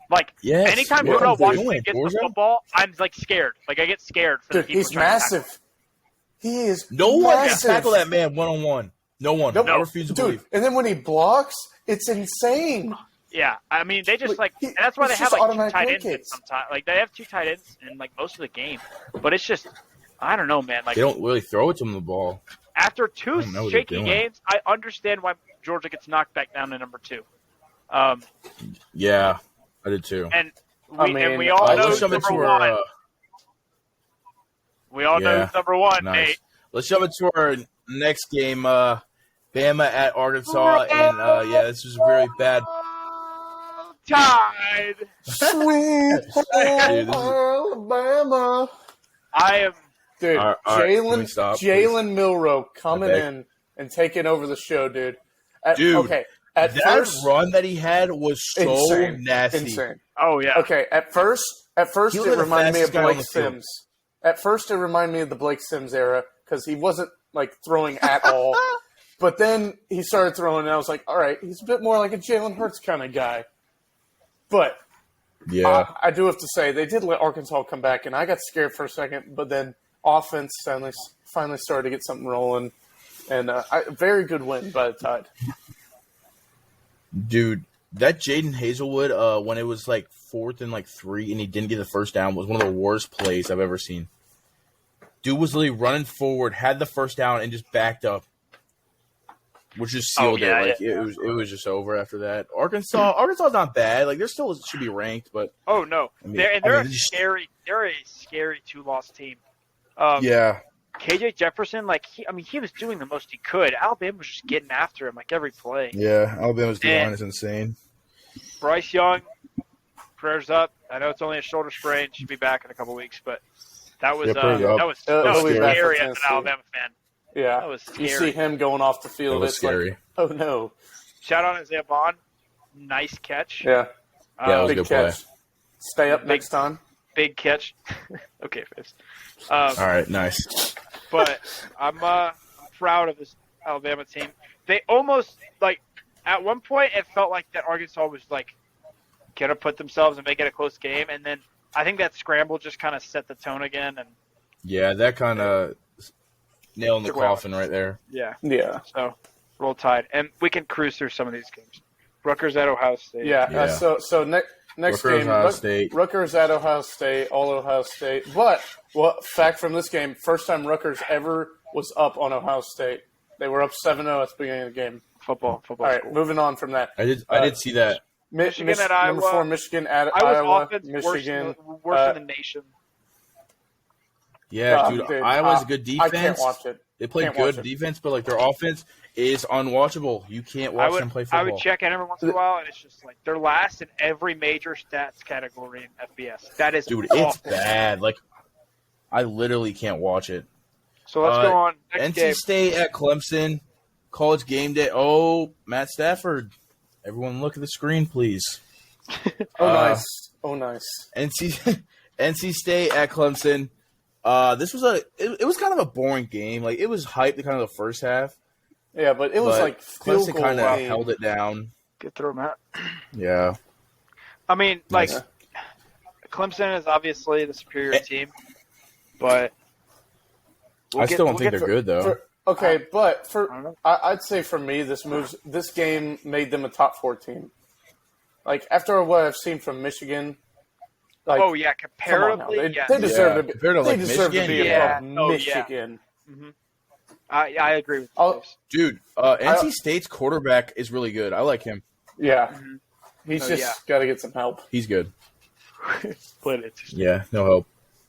Like, anytime Darnell Washington gets the football, I'm like scared. Like, I get scared. Dude, he's massive. He is No one can tackle that man one-on-one. No one. Nope. I refuse to believe. And then when he blocks, it's insane. Yeah, I mean, they just and that's why they have like 2 tight ends sometimes. Like, they have 2 tight ends in like most of the game. But it's just, I don't know, man. Like, they don't really throw it to him the ball. After 2 shaky games, I understand why Georgia gets knocked back down to number 2. Yeah, I did too. And we all know who's number 1. We all know who's number 1, nice. Nate. Let's jump into our next game, Bama at Arkansas. And, this was very bad. Tide. Sweet Dude, Alabama. I am. Dude, All right, can we stop, Jalen Milroe coming Okay. in and taking over the show, dude. Dude, okay, at that first, run that he had was so insane, nasty. insane. Oh yeah. Okay, at first He it was the reminded me of fastest guy on Blake the field. Sims. At first, it reminded me of the Blake Sims era because he wasn't like throwing at all. But then he started throwing, and I was like, all right, he's a bit more like a Jalen Hurts kind of guy. But Yeah. I do have to say, they did let Arkansas come back, and I got scared for a second, but then offense finally started to get something rolling. And very good win by the Tide. Dude, that Jaden Hazelwood, when it was like 4th and like 3 and he didn't get the first down, was one of the worst plays I've ever seen. Dude was literally running forward, had the first down, and just backed up, which just sealed yeah, it. Like it was just over after that. Arkansas's not bad. Like, they're still should be ranked, but Oh no, I mean, they're I a mean, scary. They're a scary 2-loss team. yeah, KJ Jefferson, like he was doing the most he could. Alabama was just getting after him like every play. yeah. Alabama's D And- line is insane. Bryce Young, prayers up. I know it's only a shoulder sprain; should be back in a couple weeks. But that was Yeah, prayers up. that was He'll be back for scary as an Tennessee. Alabama fan. Yeah. That was You scary. see him going off the field. That was It's scary. like, oh, no. Shout out Isaiah Bond, nice catch. Yeah, Yeah, that was a big good play. catch. Stay up Big- next time. Big catch. Okay, Fibs. All right, nice. But I'm proud of this Alabama team. They almost at one point it felt like that Arkansas was gonna put themselves and make it a close game, and then I think that scramble just kind of set the tone again, and Yeah, that kind of nail in the Took away. coffin right there. yeah, Yeah. so roll Tide, and we can cruise through some of these games. Rutgers at Ohio State. Yeah. Yeah. So next Rutgers, game, Ohio State. Rutgers at Ohio State, all Ohio State. But fact from this game, first time Rutgers ever was up on Ohio State. They were up 7-0 at the beginning of the game. Football All right, school. moving on from that. I did see that. Michigan at Number Iowa. 4, Michigan at Iowa's Iowa. offense Michigan. worse in the nation. Yeah, dude, Iowa's a good I defense. can't watch it. They play Can't watch good it. defense, but their offense is unwatchable. You can't watch them play football. I would check in every once in a while, and it's just they're last in every major stats category in FBS. That is Dude, awful. it's bad. Like, I literally can't watch it. So let's go on. Next NC game. State at Clemson, college game day. Oh, Matt Stafford. Everyone look at the screen, please. Oh, nice. Oh, nice. NC State at Clemson. This was it was kind of a boring game. Like, it was hyped kind of the first half. Yeah, but it was but field Clemson goal kind of game. held it down. Get through Matt. Yeah. I mean, Nice. Clemson is obviously the superior team, but I still don't think they're good though. Okay, but I don't know. I'd say for me, this game made them a top 4 team. Like, after what I've seen from Michigan, like, oh yeah, come on now. comparatively, They, yes. they deserve Yeah, to be. compared to, They like, deserve to be Michigan, yeah. above Oh, yeah. Michigan. I agree with I'll- you. Dude, NC State's quarterback is really good. I like him. Yeah, Mhm. he's Oh, just yeah. got to get some help. He's good. But Yeah, no help.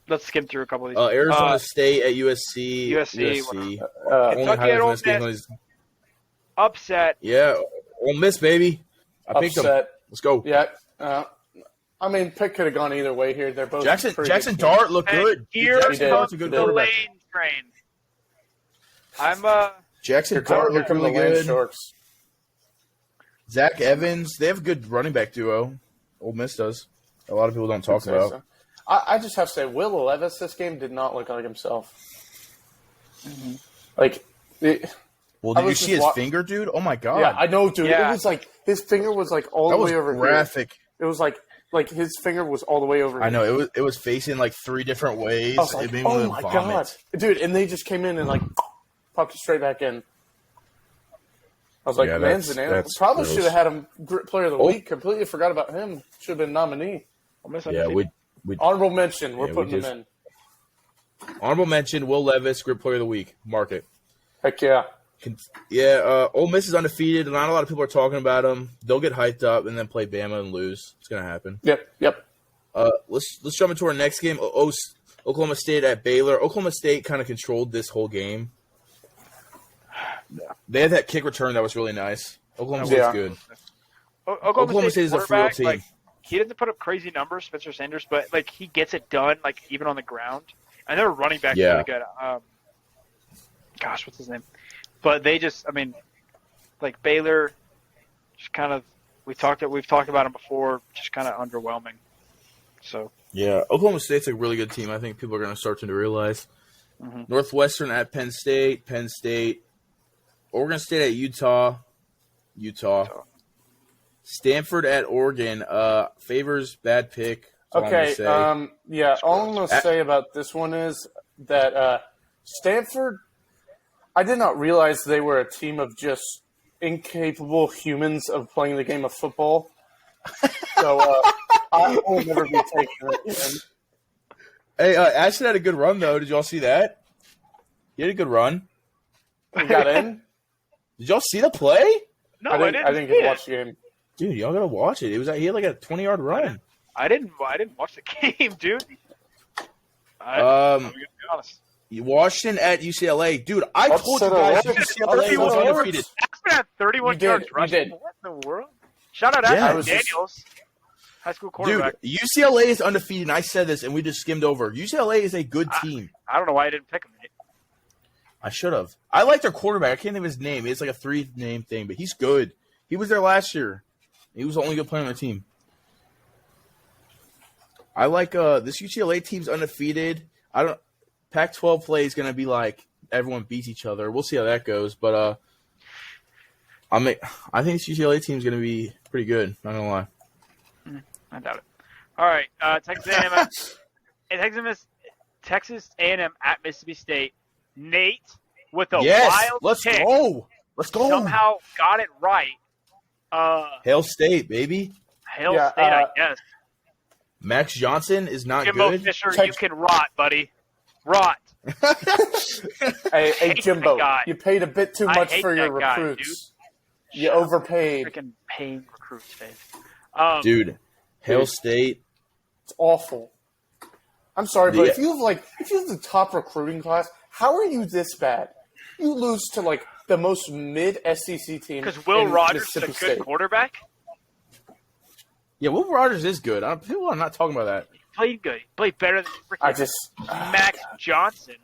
let's skim through a couple of these. Arizona State at USC. USC, Only Kentucky highlights at in Ole this game Miss. is Upset. yeah, Ole Miss baby. I picked them. Upset. Let's go. Yeah. I mean, pick could have gone either way here. They're both Jackson pretty good teams. Dart looked And good. here Jackson comes Dart's a good the quarterback. lane train. I'm Jackson Here Dart looked come the really Land good. Sharks. Zach Evans. They have a good running back duo. Ole Miss does. A lot of people don't talk I'd say about. so. I just have to say, Will Levis this game did not look like himself. Like, Well, I did you was see just his finger, dude? Oh my god. yeah, I know, dude. Yeah. It was like his finger was like all that the was way over here. graphic. It was like his finger was all the way over here. I know it was facing like 3 different ways. I was like, it made me oh want my to god, vomit. dude! And they just came in and like popped it straight back in. I was like, Yeah, man, that's Zanana probably gross. should have had him Player of the Oh. Week. Completely forgot about him. Should have been nominee. Yeah, we Honorable mention. We're Yeah, we putting just- him in. honorable mention. Will Levis, Grip Player of the Week. Mark it. Heck yeah. Yeah, Ole Miss is undefeated. Not a lot of people are talking about them. They'll get hyped up and then play Bama and lose. It's gonna happen. Yep. Let's jump into our next game. Oklahoma State at Baylor. Oklahoma State kind of controlled this whole game. They had that kick return that was really nice. Oklahoma State's Yeah. good. Oklahoma State is a for real team. Like, he doesn't put up crazy numbers, Spencer Sanders, but like he gets it done, like even on the ground. And their running back's really good. Gosh, what's his name? But they just, I mean, like Baylor, just kind of we've talked about them before, just kind of underwhelming. So yeah, Oklahoma State's a really good team. I think people are going to start to realize. Mm-hmm. Northwestern at Penn State, Oregon State at Utah. Stanford at Oregon. Favors bad pick. Okay. All I'm going to say about this one is that Stanford. I did not realize they were a team of just incapable humans of playing the game of football. So I will never be taking it again. Hey, Ashton had a good run though. Did y'all see that? He had a good run. He got in. Did y'all see the play? No, I didn't get to watch the game. Dude, y'all gotta watch it. He had like a 20-yard run. I didn't watch the game, dude. I'm gonna be honest. Washington at UCLA. Dude, I told you guys UCLA was undefeated. Aspen had 31 yards rushing. What in the world? Shout out Aspen Daniels, high school quarterback. Dude, UCLA is undefeated, and I said this, and we just skimmed over. UCLA is a good team. I don't know why I didn't pick him. I should have. I like their quarterback. I can't think of his name. It's like a 3-name thing, but he's good. He was there last year. He was the only good player on their team. I like this UCLA team's undefeated. Pac-12 play is going to be like everyone beats each other. We'll see how that goes, but I think this UCLA team is going to be pretty good. Not going to lie. I doubt it. All right, Texas A&M Texas A&M at Mississippi State. Nate with a wild let's pick. Let's go. Somehow got it right. Hail State, baby. Hail State, I guess. Max Johnson is not Jimbo good. Fisher, you can rot, buddy. Rot. Hey, Jimbo, you paid a bit too much for your recruits. You overpaid. Freaking paying recruits, Dave. Dude, Hail State. It's awful. I'm sorry, but if you have the top recruiting class, how are you this bad? You lose to like the most mid SEC team. Because Will Rogers is a good quarterback. Yeah, Will Rogers is good. People are not talking about that. He played good. He played better than freaking Max Johnson.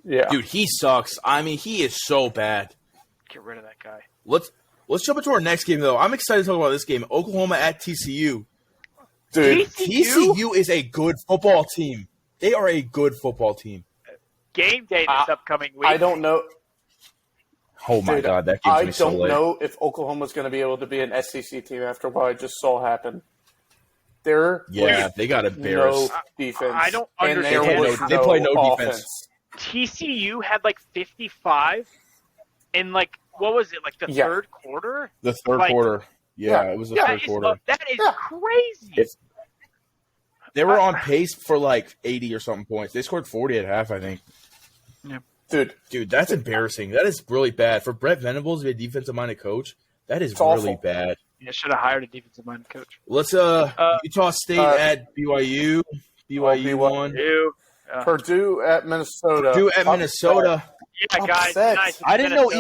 Yeah, dude, he sucks. I mean, he is so bad. Get rid of that guy. Let's jump into our next game though. I'm excited to talk about this game. Oklahoma at TCU. Dude, TCU is a good football team. They are a good football team. Game day this upcoming week. I don't know. Oh my God, that gives me so late. I don't know if Oklahoma's going to be able to be an SEC team after what I just saw happen. They got embarrassed. No defense. I don't understand. They play no defense. TCU had like 55 in like what was it like the third quarter? The third quarter. Yeah, it was the third quarter. That is crazy. They were on pace for like 80 or something points. They scored 40 at half, I think. Yeah. Dude, that's embarrassing. That is really bad. For Brett Venables to be a defensive-minded coach, that is really bad. Yeah, should have hired a defensive-minded coach. Let's Utah State at BYU. BYU won. Purdue at Minnesota. Yeah, guys. Nice. I didn't know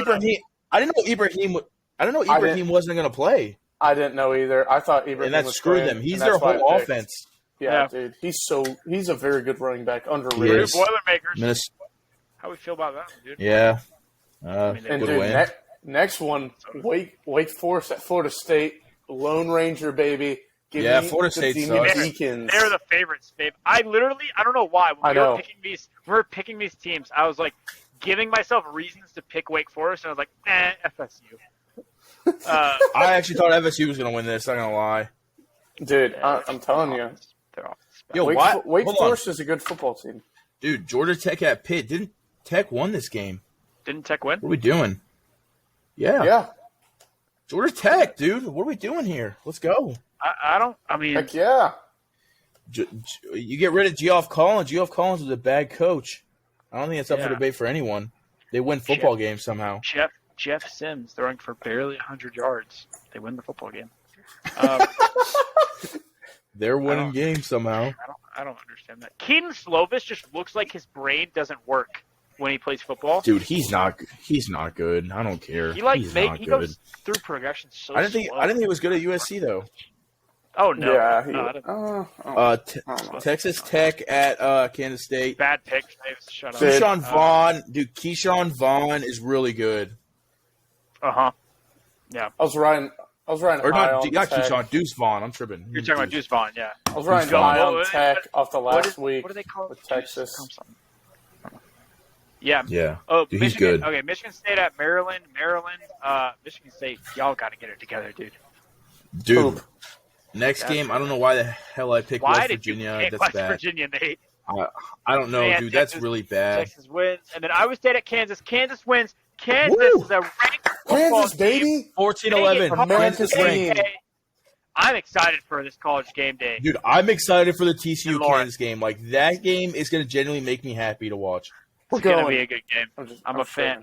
Ibrahim wasn't going to play. I didn't know either. I thought Ibrahim and that was screwed them. He's their whole offense. Yeah, dude. He's a very good running back. Underrated. Boilermakers. How we feel about that, dude? Yeah. And dude, next one, Wake Forest at Florida State. Lone Ranger, baby. Florida State sucks. They're the favorites, babe. I don't know why. When we were picking these teams, I was like giving myself reasons to pick Wake Forest, and I was like, FSU. I actually thought FSU was going to win this, not going to lie. Dude, I'm telling you. Wake Forest is a good football team. Dude, Georgia Tech at Pitt. Didn't Tech win this game? Didn't Tech win? What are we doing? Yeah. Georgia Tech, dude. What are we doing here? Let's go. Heck yeah. You get rid of Geoff Collins. Geoff Collins was a bad coach. I don't think it's up for debate for anyone. They win football games somehow. Jeff Sims throwing for barely 100 yards. They win the football game. They're winning games somehow. I don't understand that. Keaton Slovis just looks like his brain doesn't work. when he plays football. Dude, he's not good. I don't care. He he goes through progression so I didn't think he was good at USC though. Oh no. Yeah. Texas Tech at Kansas State. Bad pick. Shut up. Keyshawn Vaughn is really good. Yeah. I was riding high on Tech. Keyshawn, Deuce Vaughn. I'm tripping. You're talking about Deuce Vaughn, yeah. I was riding high on Tech off the last week. What do they call with Texas? Yeah. Yeah. Oh, dude, Michigan, he's good. Okay, Michigan State at Maryland. Michigan State, y'all got to get it together, dude. Dude, next game, I don't know why the hell I picked West Virginia. That's West bad. Virginia, Nate? I don't know, dude. Texas, that's really bad. Texas wins. And then Iowa State at Kansas. Kansas wins. Kansas is a ranked Kansas, baby. 14-11. America's team. I'm excited for this college game day. Dude, I'm excited for the TCU Kansas game. Like, that game is going to genuinely make me happy to watch. It's going to be a good game. I'm a fan.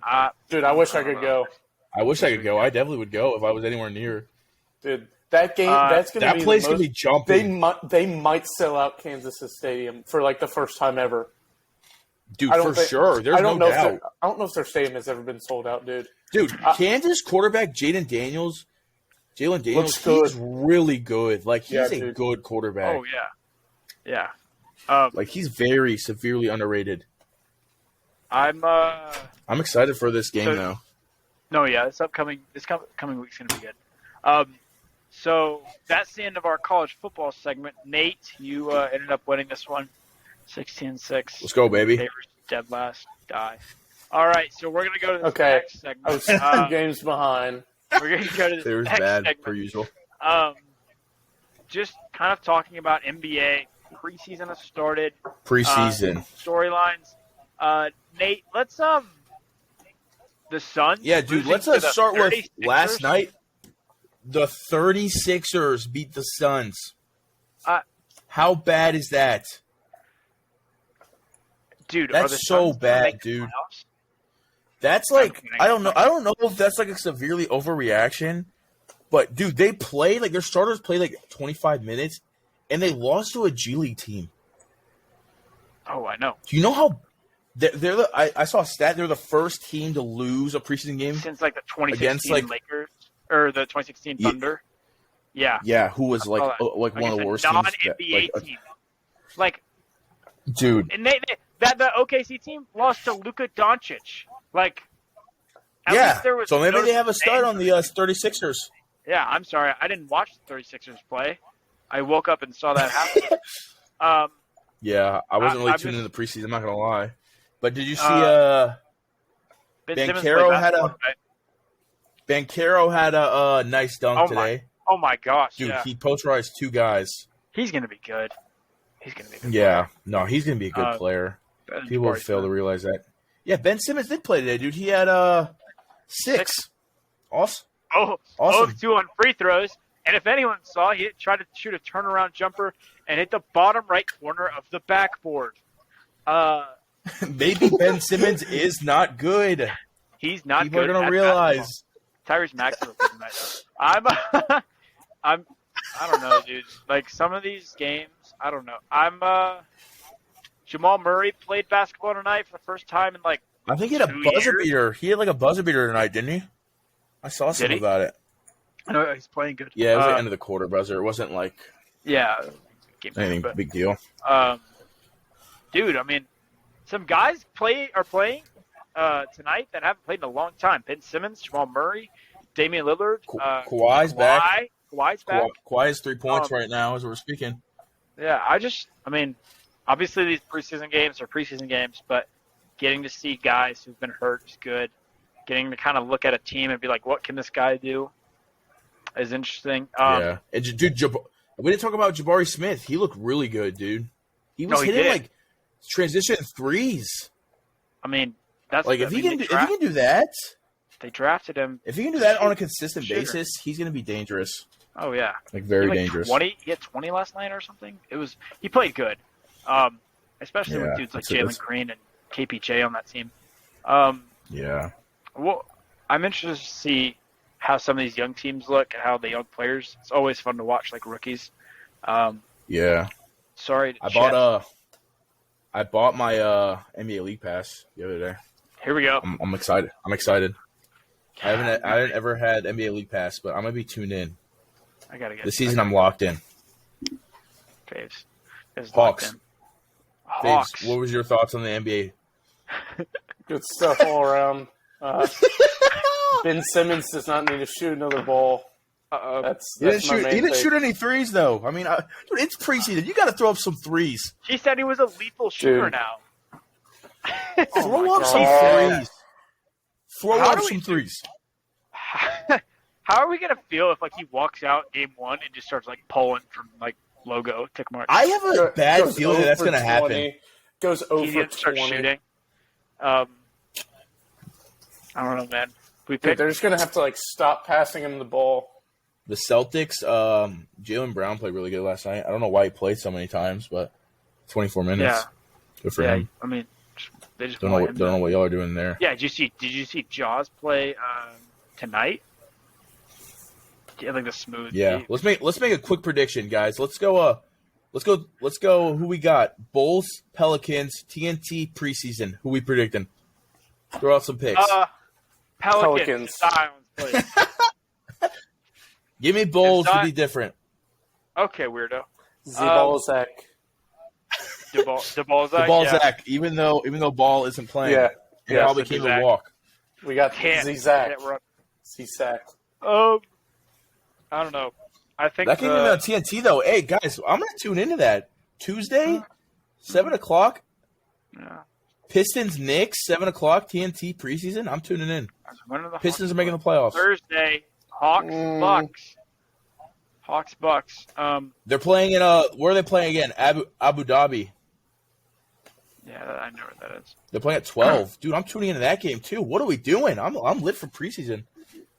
Dude, I wish I could go. I wish I could go. I definitely would go if I was anywhere near. Dude, that game, that's going to be that place going to be jumping. They might sell out Kansas' stadium for, like, the first time ever. Dude, sure. There's no doubt. I don't know if their stadium has ever been sold out, dude. Dude, Kansas quarterback Jalen Daniels, he's really good. Like, he's a good quarterback. Oh, yeah. Yeah. Like, he's very severely underrated. I'm excited for this game, though. No, yeah, this coming week's going to be good. So that's the end of our college football segment. Nate, you ended up winning this one, 16-6. Let's go, baby. Dead last, die. All right, so we're going to go to the next segment. I was 2 games behind. We're going to go to the next segment. Per usual. Just kind of talking about NBA. Preseason has started. Preseason. Storylines. Nate, let's the Suns. Yeah, dude, let's start with last night. The 36ers beat the Suns. How bad is that? Dude, that's so bad, dude. That's like I don't know if that's like a severely overreaction, but dude, they played like their starters played like 25 minutes and they lost to a G League team. Oh, I know. Do you know how I saw a stat, they're the first team to lose a preseason game since like the 2016 Lakers or the 2016 Thunder. Yeah. Yeah, who was like one of the worst non-NBA team. Like, dude. And the OKC team lost to Luka Doncic. Like, so maybe they have a start on the 36ers. Yeah, I'm sorry. I didn't watch the 36ers play. I woke up and saw that happen. Yeah, I wasn't really tuned into the preseason, I'm not going to lie. But did you see Banchero had a nice dunk today. Oh, my gosh. Dude, he posterized 2 guys. He's going to be good. Yeah. No, he's going to be a good player. People fail to realize that. Yeah, Ben Simmons did play today, dude. He had 6. Awesome. Awesome. 2 on free throws. And if anyone saw, he tried to shoot a turnaround jumper and hit the bottom right corner of the backboard. Maybe Ben Simmons is not good. He's not People good. People are going to realize. Tyrese Maxey was nice. I don't know, dude. Like, some of these games, I don't know. Jamal Murray played basketball tonight for the first time in, like, I think he had a buzzer beater. He had, like, a buzzer beater tonight, didn't he? I saw something about it. I know he's playing good. Yeah, it was the end of the quarter buzzer. It wasn't, like, anything big deal. Dude, I mean, some guys are playing tonight that haven't played in a long time. Ben Simmons, Jamal Murray, Damian Lillard. Kawhi's back. Kawhi's back. Kawhi has 3 points right now as we're speaking. Yeah, I mean, obviously these preseason games are preseason games, but getting to see guys who've been hurt is good. Getting to kind of look at a team and be like, what can this guy do is interesting. Yeah. And, dude, we didn't talk about Jabari Smith. He looked really good, dude. He was hitting, like, transition threes. I mean, that's like if he can do that. They drafted him. If he can do that on a consistent basis, he's going to be dangerous. Oh yeah, like very dangerous. 20. He had 20 last night or something. He played good, especially with dudes like Jalen Green and KPJ on that team. Yeah. Well, I'm interested to see how some of these young teams look and how the young players. It's always fun to watch, like rookies. Yeah. Sorry. I bought my NBA League Pass the other day. Here we go. I'm excited. I haven't ever had NBA League Pass, but I'm gonna be tuned in. I gotta get this season. I'm locked in. Faves. Hawks. Hawks. Faves, what was your thoughts on the NBA? Good stuff all around. Ben Simmons does not need to shoot another ball. That's he my main didn't take. shoot any threes, though. I mean, dude, it's preseason. You got to throw up some threes. He said he was a lethal shooter now. Throw up some threes. Throw up some threes. How are we gonna feel if he walks out game one and just starts pulling from logo tick mark? I have a bad feeling that's gonna 20, happen. Goes over 20. Start shooting. I don't know, man. Dude, they're just gonna have to stop passing him the ball. The Celtics, Jaylen Brown played really good last night. I don't know why he played so many times, but 24 minutes. Yeah. Good for him. I mean, they just don't know what y'all are doing there. Yeah, did you see Jaws play tonight? Yeah, the smooth. Yeah, let's make a quick prediction, guys. Let's go. Who we got? Bulls, Pelicans, TNT preseason. Who we predicting? Throw out some picks. Pelicans. Silence, please. Give me Bulls to be different. Okay, weirdo. Zabalzak. Zabalzak. Even though Ball isn't playing. Yeah. It probably came to walk. We got Zizak. Zizak. I don't know. I think that came in on TNT though. Hey guys, I'm gonna tune into that Tuesday, 7:00. Yeah. Pistons Knicks 7:00 TNT preseason. I'm tuning in. Pistons are making the playoffs. Thursday, Hawks Bucks. They're playing in where are they playing again? Abu Dhabi. Yeah, I know where that is. They're playing at 12. Dude, I'm tuning into that game too. What are we doing? I'm lit for preseason.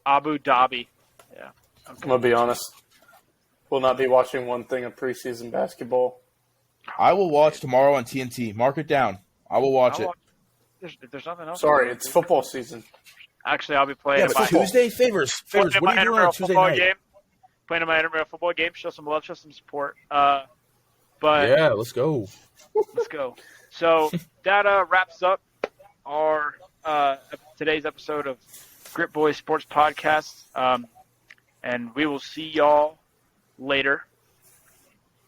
Abu Dhabi. Yeah. I'm gonna be honest. We'll not be watching one thing of preseason basketball. I will watch tomorrow on TNT. Mark it down. I will watch it. There's nothing else. Sorry, it's football season. Actually, I'll be playing. Yeah, but Tuesday favors. What are you doing on Tuesday night? Playing in my intramural football game. Show some love. Show some support. But yeah, let's go. Let's go. So that wraps up our today's episode of Grit Boys Sports Podcast. And we will see y'all later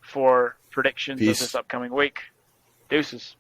for predictions of this upcoming week. Deuces.